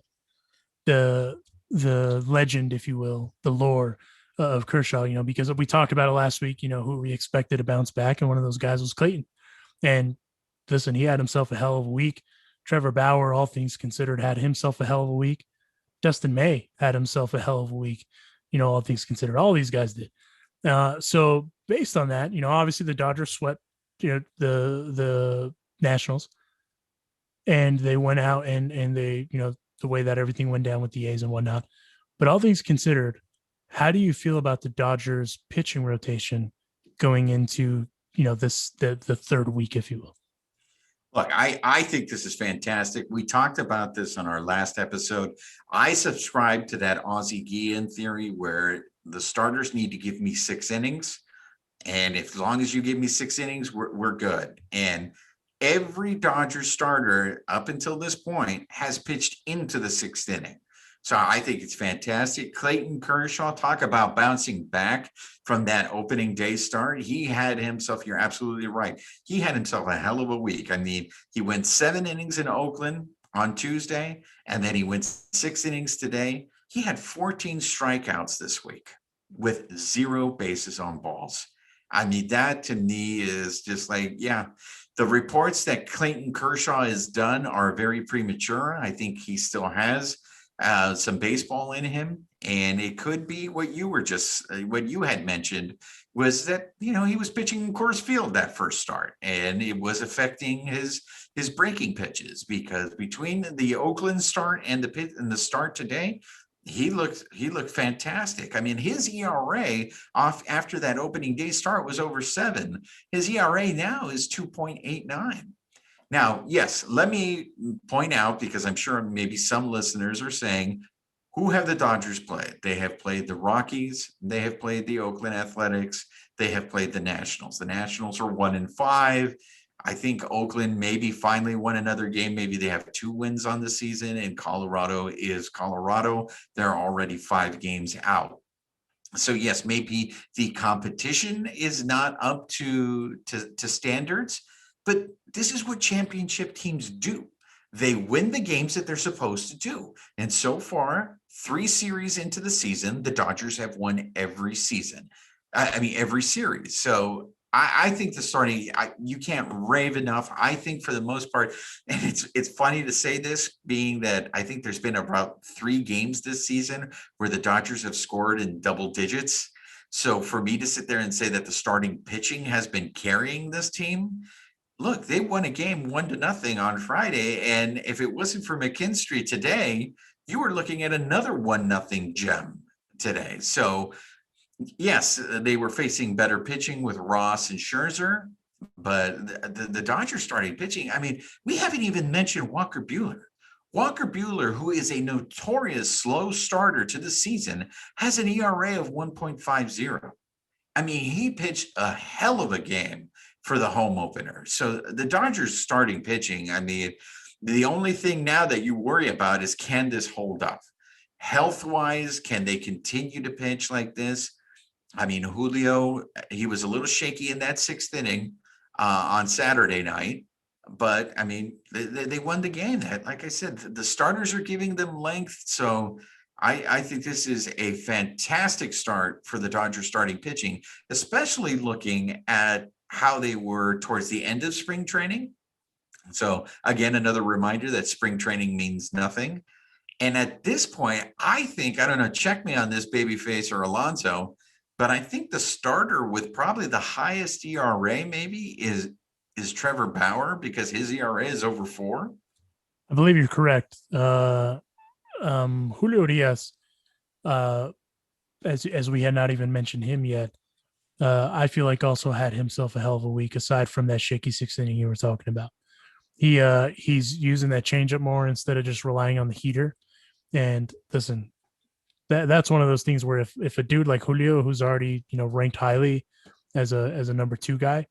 legend, if you will, the lore of Kershaw, because we talked about it last week, who we expected to bounce back. And one of those guys was Clayton. And listen, he had himself a hell of a week. Trevor Bauer, all things considered, had himself a hell of a week. Dustin May had himself a hell of a week, all things considered. All these guys did. So based on that, obviously the Dodgers swept, the Nationals, and they went out and they, the way that everything went down with the A's and whatnot. But all things considered, how do you feel about the Dodgers pitching rotation going into, the third week, if you will? Look, I think this is fantastic. We talked about this on our last episode. I subscribe to that Ozzie Guillen theory where the starters need to give me 6 innings. And as long as you give me 6 innings, we're good. And every Dodgers starter up until this point has pitched into the 6th inning. So I think it's fantastic. Clayton Kershaw, talk about bouncing back from that opening day start. He had himself, you're absolutely right. He had himself a hell of a week. He went 7 innings in Oakland on Tuesday, and then he went 6 innings today. He had 14 strikeouts this week with 0 bases on balls. I mean, that to me is just like, yeah, the reports that Clayton Kershaw is done are very premature. I think he still has some baseball in him. And it could be what you had mentioned was that, he was pitching in Coors Field that first start, and it was affecting his breaking pitches, because between the Oakland start and the start today, he looked fantastic. I mean, his ERA off after that opening day start was over 7. His ERA now is 2.89. Now, yes, let me point out, because I'm sure maybe some listeners are saying, who have the Dodgers played? They have played the Rockies. They have played the Oakland Athletics. They have played the Nationals. The Nationals are 1-5. I think Oakland maybe finally won another game. Maybe they have 2 wins on the season, and Colorado is Colorado. They're already 5 games out. So yes, maybe the competition is not up to standards, but this is what championship teams do. They win the games that they're supposed to do. And so far, 3 series into the season, the Dodgers have won every season. Every series. So I think the starting, you can't rave enough. I think for the most part, and it's funny to say this, being that I think there's been about 3 games this season where the Dodgers have scored in double digits. So for me to sit there and say that the starting pitching has been carrying this team, look, they won a game 1-0 on Friday. And if it wasn't for McKinstry today, you were looking at another 1-0 gem today. So yes, they were facing better pitching with Ross and Scherzer, but the Dodgers starting pitching, I mean, we haven't even mentioned Walker Buehler. Walker Buehler, who is a notorious slow starter to the season, has an ERA of 1.50. I mean, he pitched a hell of a game for the home opener. So the Dodgers starting pitching, I mean, the only thing now that you worry about is, can this hold up? Health-wise, can they continue to pitch like this? I mean, Julio, he was a little shaky in that 6th inning on Saturday night, but I mean, they won the game. Like I said, the starters are giving them length. So I think this is a fantastic start for the Dodgers starting pitching, especially looking at how they were towards the end of spring training. So again, another reminder that spring training means nothing. And at this point, I think, I don't know, check me on this, Babyface or Alonso, but I think the starter with probably the highest ERA maybe is Trevor Bauer, because his ERA is over 4. I believe you're correct. Julio Diaz, as we had not even mentioned him yet, I feel like also had himself a hell of a week, aside from that shaky 6th inning you were talking about. He's using that changeup more instead of just relying on the heater. And listen, that's one of those things where if a dude like Julio, who's already ranked highly as a number 2 guy,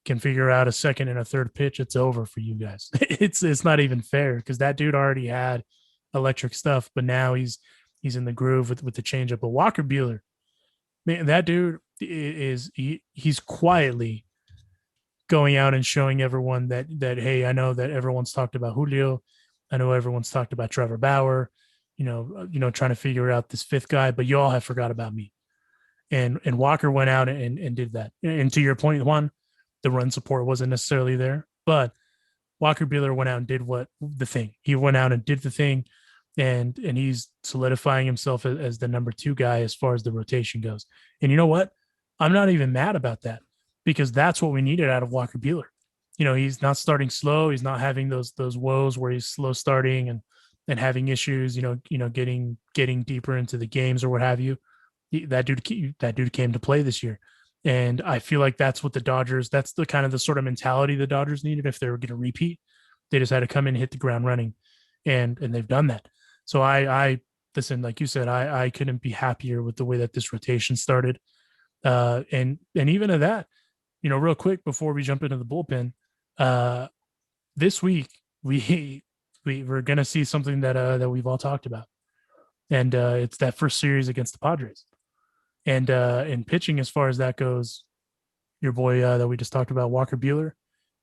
can figure out a second and a third pitch, it's over for you guys. It's not even fair, because that dude already had electric stuff, but now he's in the groove with the changeup. But Walker Buehler, man, that dude he's quietly going out and showing everyone that hey, I know that everyone's talked about Julio, I know everyone's talked about Trevor Bauer, trying to figure out this 5th guy, but you all have forgot about me. And Walker went out and did that. And to your point, Juan, the run support wasn't necessarily there, but Walker Buehler went out and did the thing. He went out and did the thing, and he's solidifying himself as the number 2 guy as far as the rotation goes. And you know what? I'm not even mad about that, because that's what we needed out of Walker Buehler. He's not starting slow. He's not having those woes where he's slow starting and having issues, getting deeper into the games or what have you. That dude came to play this year. And I feel like that's what that's the kind of the sort of mentality the Dodgers needed if they were going to repeat. They just had to come in and hit the ground running, and they've done that. So I listen, like you said, I couldn't be happier with the way that this rotation started. And even at that, real quick before we jump into the bullpen, this week we're going to see something that we've all talked about, and it's that first series against the Padres. And in pitching, as far as that goes, your boy that we just talked about, Walker Buehler,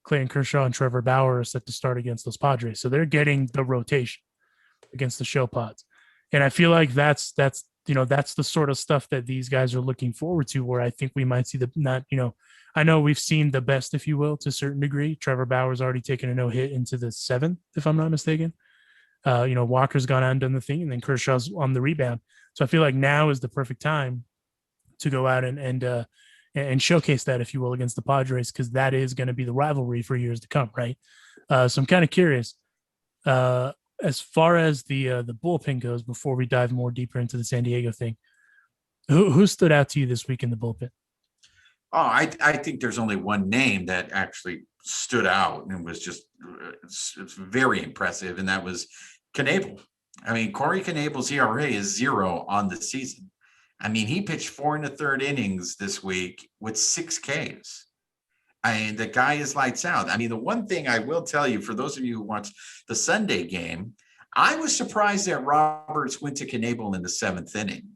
Clayton Kershaw, and Trevor Bauer are set to start against those Padres. So they're getting the rotation against the ShowPads. And I feel like that's that's the sort of stuff that these guys are looking forward to, where I think we might see I know we've seen the best, if you will, to a certain degree. Trevor Bauer's already taken a no hit into the seventh, if I'm not mistaken. Walker's gone out and done the thing, and then Kershaw's on the rebound. So I feel like now is the perfect time to go out and showcase that, if you will, against the Padres, because that is going to be the rivalry for years to come, right? So I'm kind of curious. As far as the bullpen goes, before we dive more deeper into the San Diego thing, who stood out to you this week in the bullpen? Oh, I think there's only one name that actually stood out and was just it's very impressive, and that was Knebel. I mean, Corey Knebel's ERA is 0 on the season. I mean, he pitched 4 1/3 innings this week with 6 Ks. I mean, the guy is lights out. I mean, the one thing I will tell you, for those of you who watched the Sunday game, I was surprised that Roberts went to Knebel in the 7th inning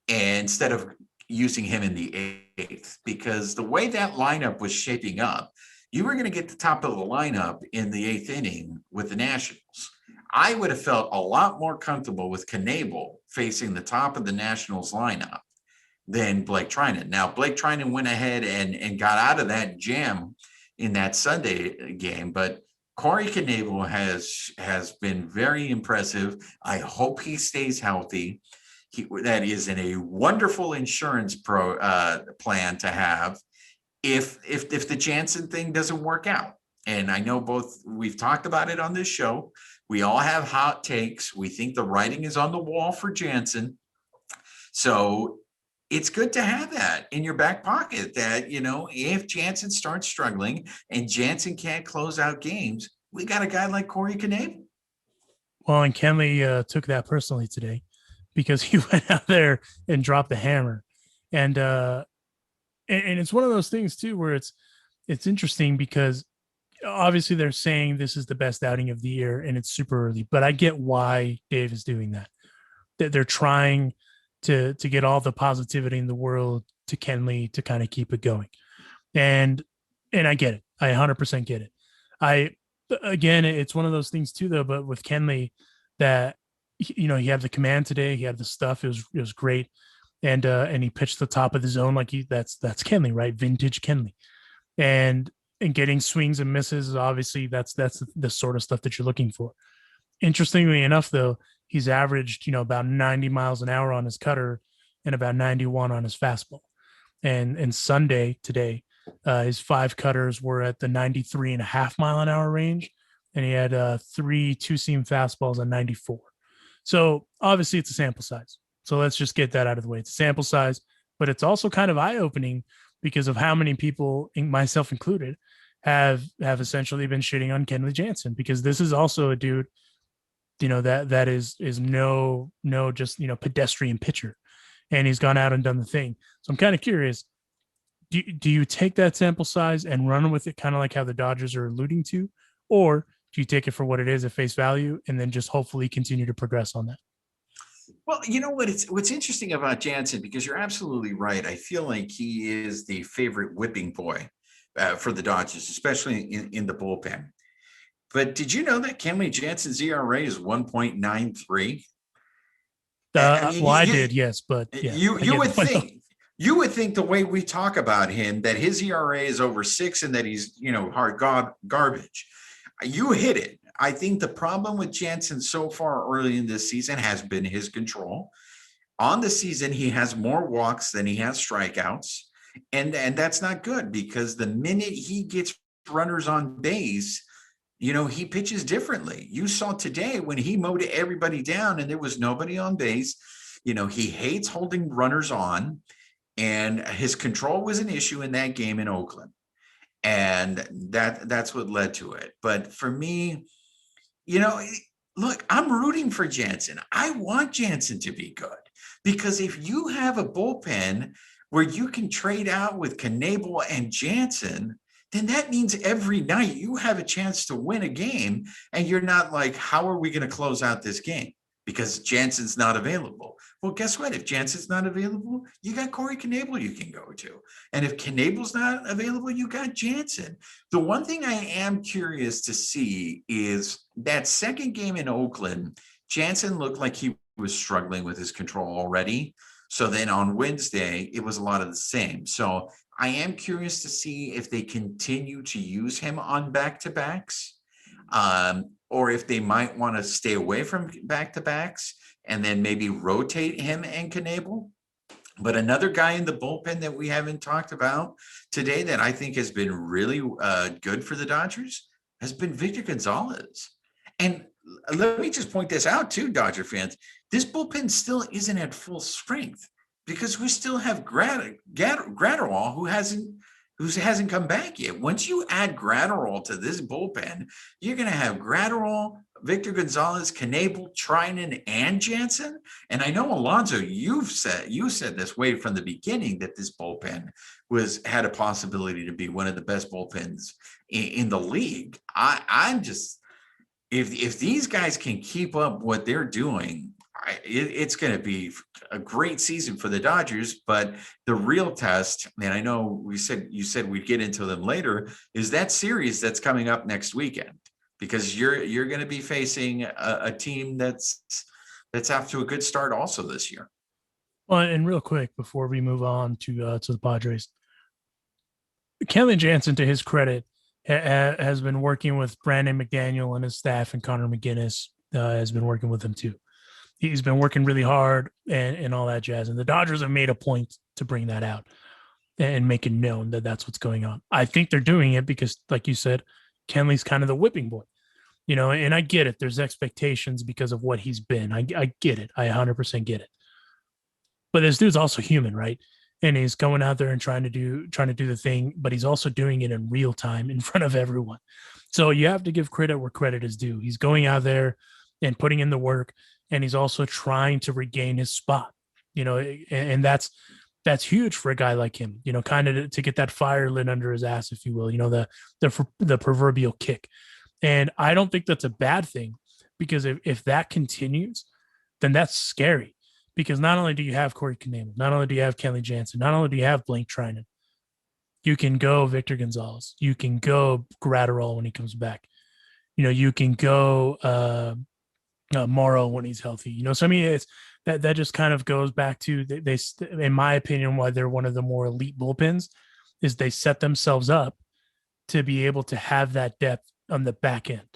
instead of using him in the 8th, because the way that lineup was shaping up, you were going to get the top of the lineup in the 8th inning with the Nationals. I would have felt a lot more comfortable with Knebel facing the top of the Nationals lineup than Blake Trinan. Now, Blake Trinan went ahead and got out of that jam in that Sunday game, but Corey Knebel has been very impressive. I hope he stays healthy. That is a wonderful insurance plan to have if the Jansen thing doesn't work out. And I know we've talked about it on this show. We all have hot takes. We think the writing is on the wall for Jansen. So it's good to have that in your back pocket, that, if Jansen starts struggling and Jansen can't close out games, we got a guy like Corey Knebel. Well, and Kenley took that personally today, because he went out there and dropped the hammer. And it's one of those things too, where it's interesting, because obviously they're saying this is the best outing of the year and it's super early, but I get why Dave is doing that. That they're trying to get all the positivity in the world to Kenley to kind of keep it going. And I get it. I 100% get it. Again, it's one of those things too, though, but with Kenley, that, he had the command today, he had the stuff, it was great. And he pitched the top of the zone, like that's Kenley, right? Vintage Kenley. And getting swings and misses is obviously that's the sort of stuff that you're looking for. Interestingly enough, though, he's averaged, about 90 miles an hour on his cutter and about 91 on his fastball. And Sunday today, his 5 cutters were at the 93.5 mile an hour range, and he had 3 two-seam fastballs at 94. So obviously it's a sample size. So let's just get that out of the way. It's a sample size, but it's also kind of eye-opening because of how many people, myself included, have essentially been shitting on Kenley Jansen, because this is also a dude, that is no just, pedestrian pitcher, and he's gone out and done the thing. So I'm kind of curious, do you take that sample size and run with it, kind of like how the Dodgers are alluding to, or do you take it for what it is at face value and then just hopefully continue to progress on that? Well, you know what? What's interesting about Jansen, because you're absolutely right. I feel like he is the favorite whipping boy for the Dodgers, especially in the bullpen. But did you know that Kenley Jansen's ERA is 1.93? I did, yes, but yeah, you would think the way we talk about him that his ERA is over 6 and that he's hard garbage. You hit it. I think the problem with Jansen so far early in this season has been his control. On the season, he has more walks than he has strikeouts. And that's not good, because the minute he gets runners on base, he pitches differently. You saw today when he mowed everybody down and there was nobody on base. He hates holding runners on, and his control was an issue in that game in Oakland. And that's what led to it. But for me, look, I'm rooting for Jansen. I want Jansen to be good, because if you have a bullpen where you can trade out with Knebel and Jansen, then that means every night you have a chance to win a game, and you're not like, how are we going to close out this game? Because Jansen's not available. Well, guess what? If Jansen's not available, you got Corey Knebel you can go to. And if Knebel's not available, you got Jansen. The one thing I am curious to see is that second game in Oakland, Jansen looked like he was struggling with his control already. So then on Wednesday, it was a lot of the same. So I am curious to see if they continue to use him on back-to-backs, or if they might want to stay away from back-to-backs and then maybe rotate him and Knebel. But another guy in the bullpen that we haven't talked about today that I think has been really good for the Dodgers has been Victor Gonzalez. And let me just point this out too, Dodger fans. This bullpen still isn't at full strength because we still have Gratterall who hasn't come back yet. Once you add Gratterall to this bullpen, you're going to have Gratterall, Victor Gonzalez, Knebel, Trinan, and Jansen. And I know, Alonso, you said this way from the beginning that this bullpen had a possibility to be one of the best bullpens in the league. I'm just, if these guys can keep up what they're doing, it's going to be a great season for the Dodgers. But the real test, and I know you said we'd get into them later, is that series that's coming up next weekend, because you're going to be facing a team that's off to a good start also this year. Well, and real quick before we move on to the Padres, Kenley Jansen, to his credit, has been working with Brandon McDaniel and his staff, and Connor McGinnis has been working with him too. He's been working really hard and all that jazz. And the Dodgers have made a point to bring that out and make it known that that's what's going on. I think they're doing it because, like you said, Kenley's kind of the whipping boy, and I get it. There's expectations because of what he's been. I get it. I 100% get it. But this dude's also human, right? And he's going out there and trying to do the thing, but he's also doing it in real time in front of everyone. So you have to give credit where credit is due. He's going out there and putting in the work, and he's also trying to regain his spot, and that's huge for a guy like him, kind of to get that fire lit under his ass, if you will, the proverbial kick. And I don't think that's a bad thing, because if that continues, then that's scary, because not only do you have Corey Knebel, not only do you have Kenley Jansen, not only do you have Blake Trinan, you can go Victor Gonzalez, you can go Gratterall when he comes back, you can go Morrow when he's healthy, so I mean, it's that just kind of goes back to they in my opinion, why they're one of the more elite bullpens, is they set themselves up to be able to have that depth on the back end.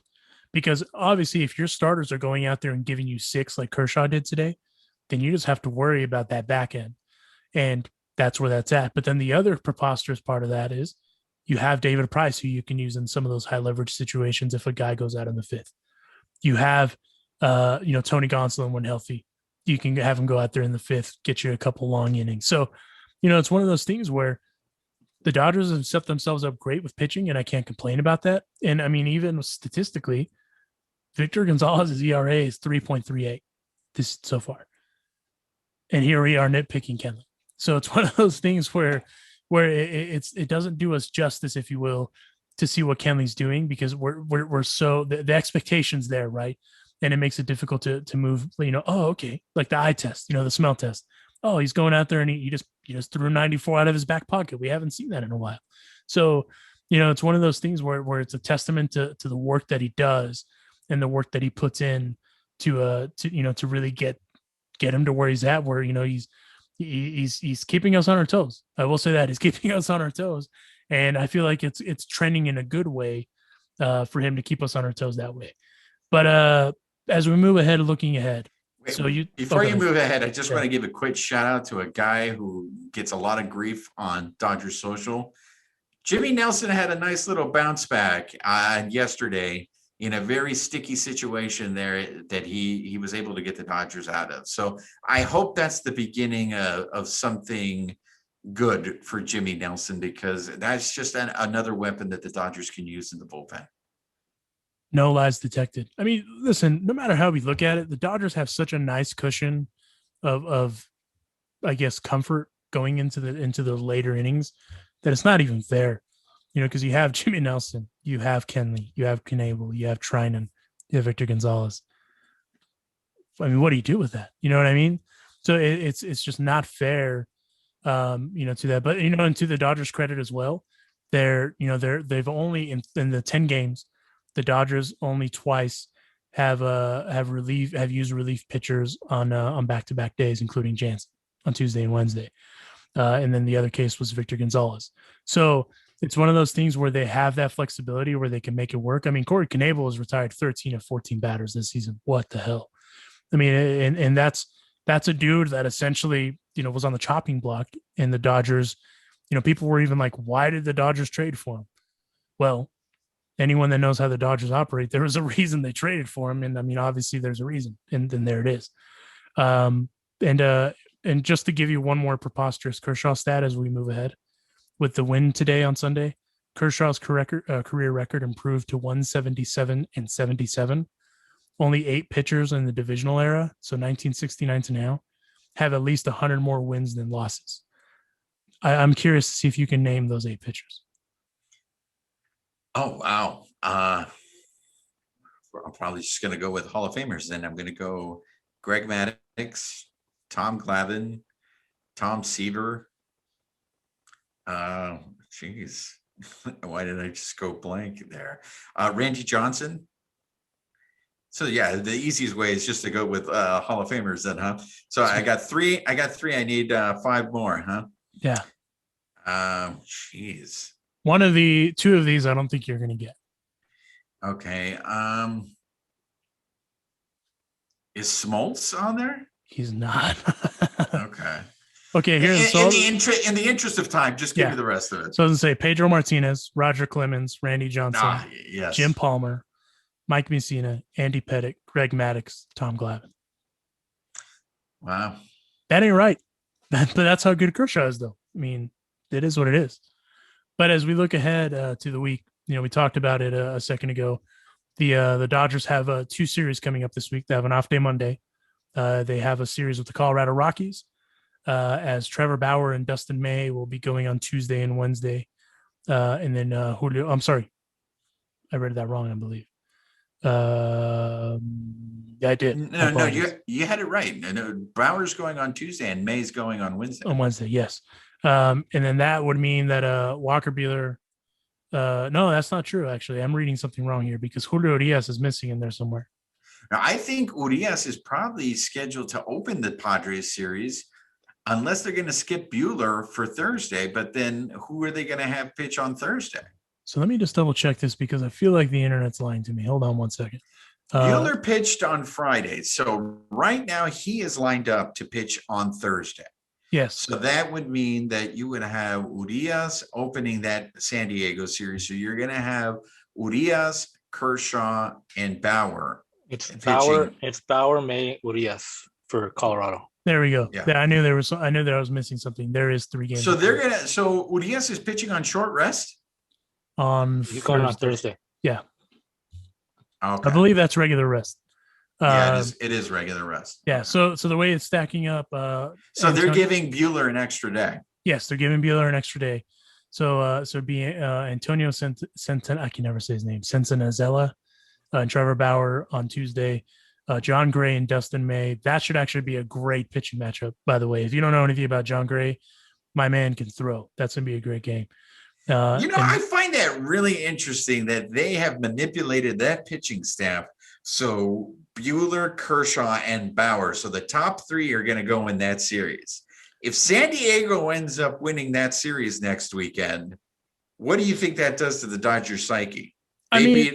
Because obviously, if your starters are going out there and giving you 6 like Kershaw did today, then you just have to worry about that back end, and that's where that's at. But then the other preposterous part of that is you have David Price, who you can use in some of those high leverage situations if a guy goes out in the 5th. You have Tony Gonzalez when healthy. You can have him go out there in the 5th, get you a couple long innings. So, it's one of those things where the Dodgers have set themselves up great with pitching, and I can't complain about that. And I mean, even statistically, Victor Gonzalez's ERA is 3.38 this so far. And here we are nitpicking Kenley. So it's one of those things where it doesn't do us justice, if you will, to see what Kenley's doing, because we're so the expectation's there, right? And it makes it difficult to move, oh, okay, like the eye test, the smell test. Oh, he's going out there and he just threw 94 out of his back pocket. We haven't seen that in a while. So, it's one of those things where it's a testament to the work that he does and the work that he puts in to really get him to where he's at, where, he's keeping us on our toes. I will say that he's keeping us on our toes. And I feel like it's trending in a good way for him to keep us on our toes that way. But as we move ahead, looking ahead. Before you move ahead, I just want to give a quick shout out to a guy who gets a lot of grief on Dodger Social. Jimmy Nelson had a nice little bounce back yesterday in a very sticky situation there that he was able to get the Dodgers out of. So I hope that's the beginning of something good for Jimmy Nelson, because that's just another weapon that the Dodgers can use in the bullpen. No lies detected. I mean, listen, no matter how we look at it, the Dodgers have such a nice cushion of I guess, comfort going into the later innings that it's not even fair, because you have Jimmy Nelson, you have Kenley, you have Knebel, you have Trinan, you have Victor Gonzalez. I mean, what do you do with that? You know what I mean? So it's just not fair, to that. But, and to the Dodgers' credit as well, they've only in the 10 games, the Dodgers only twice have used relief pitchers on back-to-back days, including Jansen on Tuesday and Wednesday. And then the other case was Victor Gonzalez. So it's one of those things where they have that flexibility where they can make it work. I mean, Corey Knebel has retired 13 of 14 batters this season. What the hell? I mean, and that's a dude that essentially, was on the chopping block, and the Dodgers, people were even like, why did the Dodgers trade for him? Well, anyone that knows how the Dodgers operate, there was a reason they traded for him. And I mean, obviously there's a reason, and then there it is. And just to give you one more preposterous Kershaw stat as we move ahead, with the win today on Sunday, Kershaw's career record improved to 177 and 77. Only 8 pitchers in the divisional era, so 1969 to now, have at least 100 more wins than losses. I'm curious to see if you can name those 8 pitchers. Oh, wow. I'm probably just going to go with Hall of Famers. Then I'm going to go Greg Maddux, Tom Glavine, Tom Seaver. Geez, why did I just go blank there? Randy Johnson. So yeah, the easiest way is just to go with Hall of Famers then, huh? So I got 3. I need 5 more, huh? Yeah. Jeez. 2 of these, I don't think you're going to get. Okay. Is Smoltz on there? He's not. Okay. Okay. Here's in the interest of time, just give me the rest of it. So I was going to say Pedro Martinez, Roger Clemens, Randy Johnson, yes. Jim Palmer, Mike Mussina, Andy Pettitte, Greg Maddux, Tom Glavine. Wow. That ain't right. But that's how good Kershaw is, though. I mean, it is what it is. But as we look ahead to the week, we talked about it a second ago. The Dodgers have 2 series coming up this week. They have an off day Monday. They have a series with the Colorado Rockies, as Trevor Bauer and Dustin May will be going on Tuesday and Wednesday. And then Julio, I'm sorry, I read that wrong, I believe. Yeah, I did. No, you had it right. No, Bauer's going on Tuesday and May's going on Wednesday. On Wednesday, yes. And then that would mean that Walker Buehler. No, that's not true. Actually, I'm reading something wrong here because Julio Diaz is missing in there somewhere. Now, I think Urias is probably scheduled to open the Padres series, unless they're going to skip Buehler for Thursday. But then, who are they going to have pitch on Thursday? So let me just double check this because I feel like the internet's lying to me. Hold on one second. Buehler pitched on Friday, so right now he is lined up to pitch on Thursday. Yes. So that would mean that you would have Urias opening that San Diego series. So you're going to have Urias, Kershaw, and Bauer. It's Bauer, May, Urias for Colorado. There we go. Yeah, I knew that I was missing something. There is 3 games. So so Urias is pitching on short rest He's going on Thursday. Yeah. Okay. I believe that's regular rest. Yeah, it is regular rest. Yeah. So the way it's stacking up. So they're giving Buehler an extra day. Yes, they're giving Buehler an extra day. So it'd be Antonio I can never say his name. Sentinazella and Trevor Bauer on Tuesday. John Gray and Dustin May. That should actually be a great pitching matchup, by the way. If you don't know anything about John Gray, my man can throw. That's going to be a great game. I find that really interesting that they have manipulated that pitching staff. So Buehler, Kershaw, and Bauer. So the top 3 are going to go in that series. If San Diego ends up winning that series next weekend, what do you think that does to the Dodgers psyche? We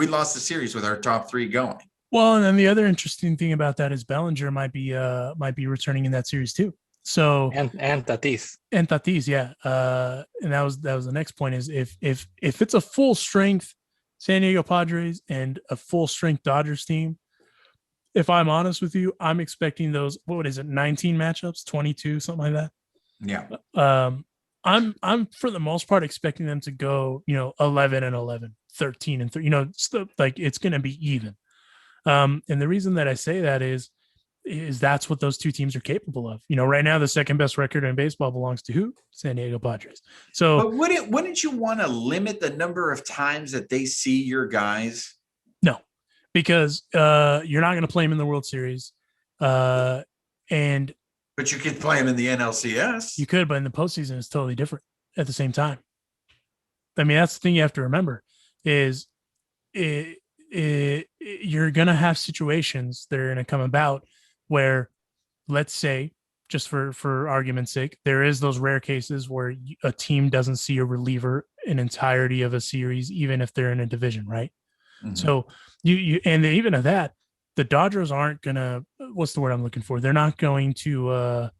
lost the series with our top 3 going. Well, and then the other interesting thing about that is Bellinger might be returning in that series too. So and Tatis, yeah. And that was the next point is if it's a full strength San Diego Padres and a full strength Dodgers team, if I'm honest with you, I'm expecting those, 19 matchups, 22, something like that. Yeah. I'm for the most part expecting them to go, 11 and 11, 13 and 3, like it's going to be even. And the reason that I say that is that's what those 2 teams are capable of. Right now the second best record in baseball belongs to who? San Diego Padres. So, but wouldn't you want to limit the number of times that they see your guys? No, because you're not going to play them in the World Series, but you could play them in the NLCS. You could, but in the postseason, it's totally different. At the same time, I mean that's the thing you have to remember is if you're going to have situations that are going to come about where, let's say, just for argument's sake, there is those rare cases where a team doesn't see a reliever in entirety of a series, even if they're in a division, right? Mhm. So you and even of that, the Dodgers aren't gonna, what's the word I'm looking for? They're not going to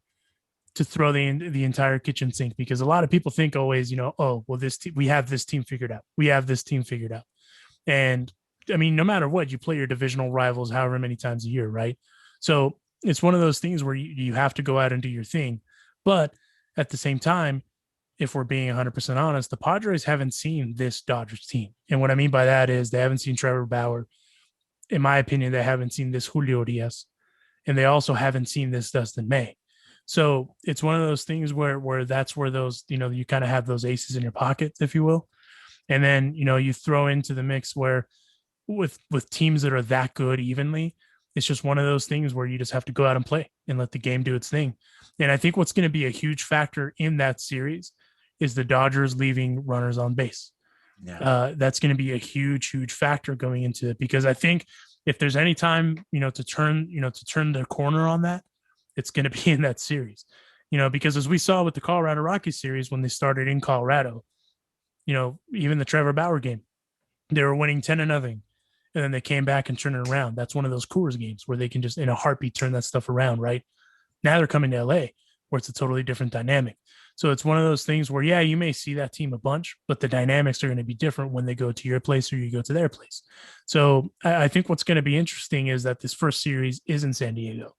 throw the entire kitchen sink, because a lot of people think always, oh well, we have this team figured out. We have this team figured out. And I mean, no matter what, you play your divisional rivals however many times a year, right? So it's one of those things where you have to go out and do your thing. But at the same time, if we're being 100% honest, the Padres haven't seen this Dodgers team. And what I mean by that is they haven't seen Trevor Bauer. In my opinion, they haven't seen this Julio Diaz. And they also haven't seen this Dustin May. So it's one of those things where that's where those, you kind of have those aces in your pockets, if you will. And then, you throw into the mix where with teams that are that good evenly, it's just one of those things where you just have to go out and play and let the game do its thing. And I think what's going to be a huge factor in that series is the Dodgers leaving runners on base. Yeah. That's going to be a huge factor going into it, because I think if there's any time, to turn the corner on that, it's going to be in that series, because as we saw with the Colorado Rockies series, when they started in Colorado, even the Trevor Bauer game, they were winning 10-0. And then they came back and turned it around. That's one of those Coors games where they can just in a heartbeat turn that stuff around, right? Now they're coming to LA, where it's a totally different dynamic. So it's one of those things where, yeah, you may see that team a bunch, but the dynamics are going to be different when they go to your place or you go to their place. So I think what's going to be interesting is that this first series is in San Diego.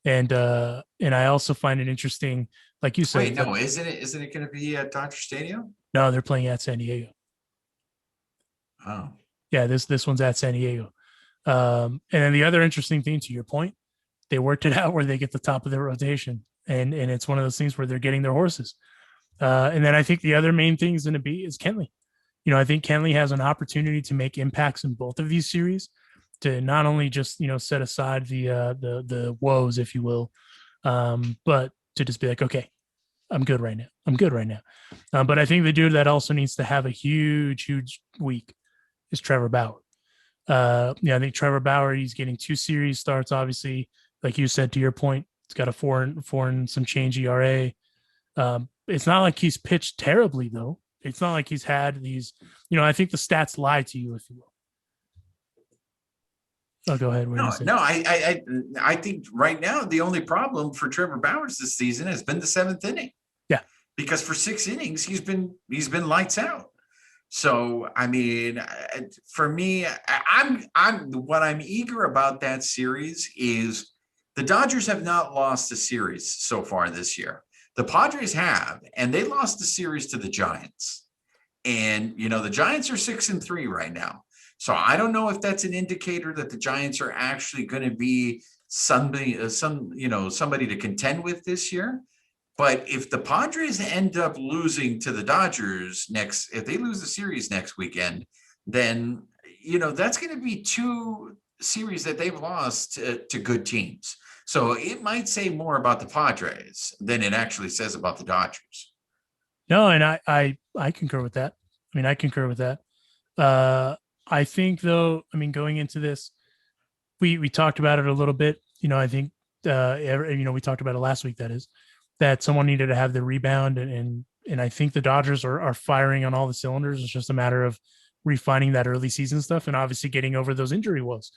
And I also find it interesting, like you said. Wait, no, isn't it going to be at Dodger Stadium? No, they're playing at San Diego. Oh. Yeah, this one's at San Diego. And then the other interesting thing, to your point, they worked it out where they get the top of their rotation, and it's one of those things where they're getting their horses. And then I think the other main thing is going to be is Kenley. I think Kenley has an opportunity to make impacts in both of these series, to not only just set aside the woes, if you will, but to just be like, okay, I'm good right now. But I think the dude that also needs to have a huge week is Trevor Bauer. I think Trevor Bauer, he's getting 2 series starts, obviously, like you said, to your point. He's got a four and some change ERA. It's not like he's pitched terribly, though. It's not like he's had these, I think the stats lie to you, if you will. Oh, go ahead. No, I think right now the only problem for Trevor Bauer this season has been the 7th inning. Yeah, because for 6 innings he's been lights out. So I mean, for me, what I'm eager about that series is the Dodgers have not lost a series so far this year. The Padres have, and they lost the series to the Giants. And the Giants are 6-3 right now. So I don't know if that's an indicator that the Giants are actually going to be somebody to contend with this year. But if the Padres end up losing to the Dodgers if they lose the series next weekend, then, that's going to be 2 series that they've lost to good teams. So it might say more about the Padres than it actually says about the Dodgers. No, and I concur with that. I concur with that. I think, though, going into this, we talked about it a little bit. I think, we talked about it last week, that someone needed to have the rebound. And I think the Dodgers are firing on all the cylinders. It's just a matter of refining that early season stuff and obviously getting over those injury woes.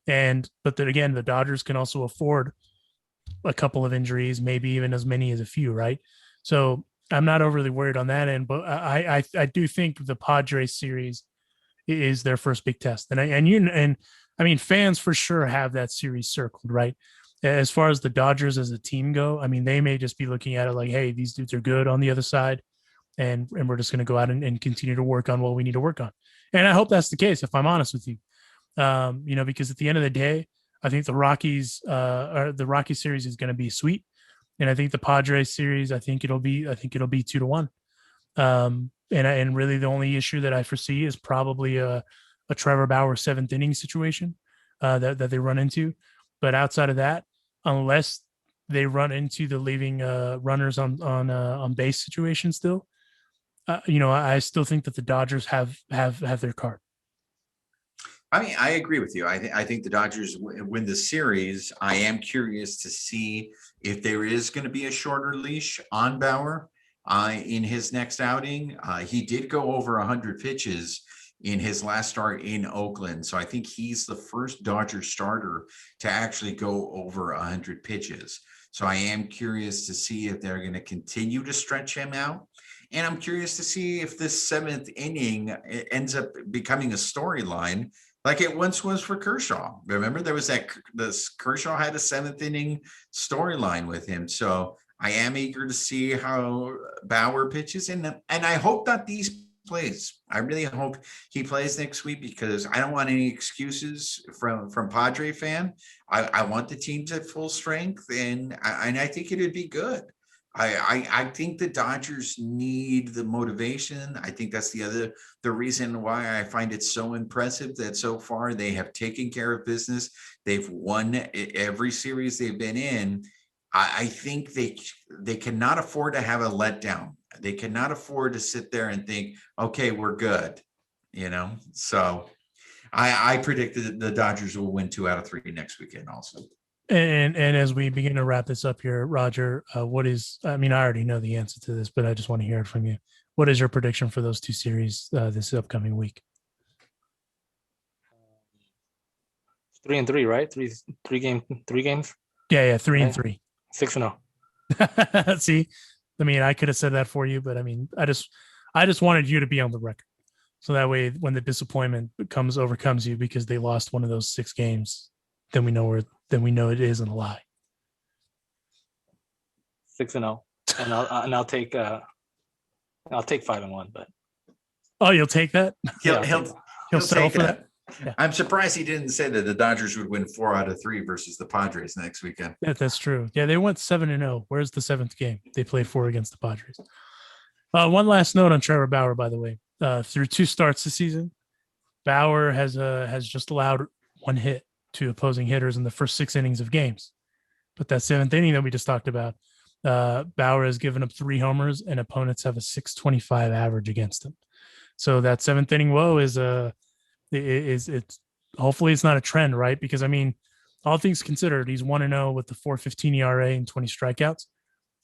But then again, the Dodgers can also afford a couple of injuries, maybe even as many as a few, right? So I'm not overly worried on that end, but I do think the Padres series is their first big test. And fans for sure have that series circled, right? As far as the Dodgers as a team go, they may just be looking at it like, hey, these dudes are good on the other side, and we're just going to go out and continue to work on what we need to work on. And I hope that's the case, if I'm honest with you. Because at the end of the day, I think the Rockies series is going to be sweet. And I think the Padres series, I think it'll be 2-1. And really the only issue that I foresee is probably a Trevor Bauer 7th inning situation that they run into. But outside of that, unless they run into the leaving runners on base situation still, I still think that the Dodgers have their card. I mean, I agree with you. I think the Dodgers win the series. I am curious to see if there is going to be a shorter leash on Bauer in his next outing. He did go over 100 pitches in his last start in Oakland. So I think he's the first Dodger starter to actually go over 100 pitches. So I am curious to see if they're going to continue to stretch him out. And I'm curious to see if this seventh inning ends up becoming a storyline like it once was for Kershaw. Remember, there was this Kershaw had a seventh inning storyline with him. So I am eager to see how Bauer pitches, and I hope that these plays. I really hope he plays next week, because I don't want any excuses from Padre fan. I want the team to full strength, and I think it would be good. I think the Dodgers need the motivation. I think that's the reason why I find it so impressive that so far they have taken care of business. They've won every series they've been in. I think they cannot afford to have a letdown. They cannot afford to sit there and think, okay, we're good, So I predict that the Dodgers will win 2 out of 3 next weekend also. And as we begin to wrap this up here, Roger, I already know the answer to this, but I just want to hear it from you. What is your prediction for those 2 series this upcoming week? 3-3, right? Three games. Yeah, 3-3. 6-0. See, I could have said that for you, but I just wanted you to be on the record, so that way when the disappointment overcomes you because they lost one of those 6 games, then we know it isn't a lie. 6-0, and I'll take 5-1. But you'll take that? He'll settle for that. Yeah. I'm surprised he didn't say that the Dodgers would win 4 out of 3 versus the Padres next weekend. Yeah, that's true. Yeah, they went 7-0. Where's the 7th game? They played 4 against the Padres. One last note on Trevor Bauer, by the way. Through 2 starts this season, Bauer has just allowed 1 hit to opposing hitters in the first 6 innings of games. But that 7th inning that we just talked about, Bauer has given up 3 homers, and opponents have a .625 average against him. So that 7th inning woe is it's hopefully it's not a trend, right? Because all things considered, he's 1-0 with the 4.15 ERA and 20 strikeouts.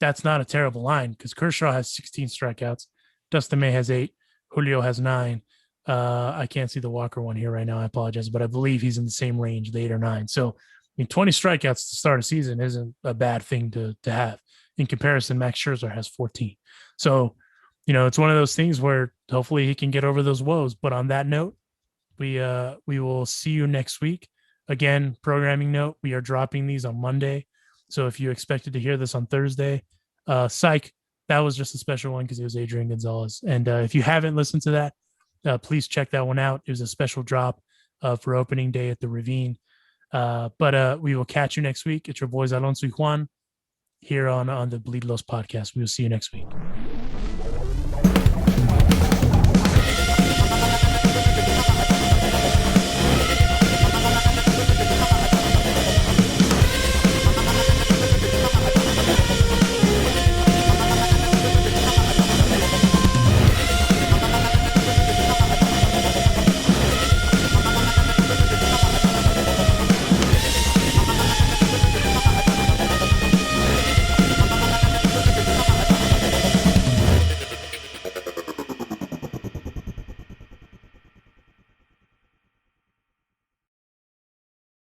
That's not a terrible line, because Kershaw has 16 strikeouts, Dustin May has 8, Julio has 9. I can't see the Walker one here right now. I apologize, but I believe he's in the same range, the 8 or 9. So 20 strikeouts to start a season isn't a bad thing to have. In comparison, Max Scherzer has 14. So, it's one of those things where hopefully he can get over those woes. But on that note, we will see you next week. Again, programming note, we are dropping these on Monday. So if you expected to hear this on Thursday, psych, that was just a special one because it was Adrian Gonzalez. And if you haven't listened to that, please check that one out. It was a special drop for opening day at the Ravine. But we will catch you next week. It's your boys Alonso y Juan here on the Bleed Los podcast. We will see you next week.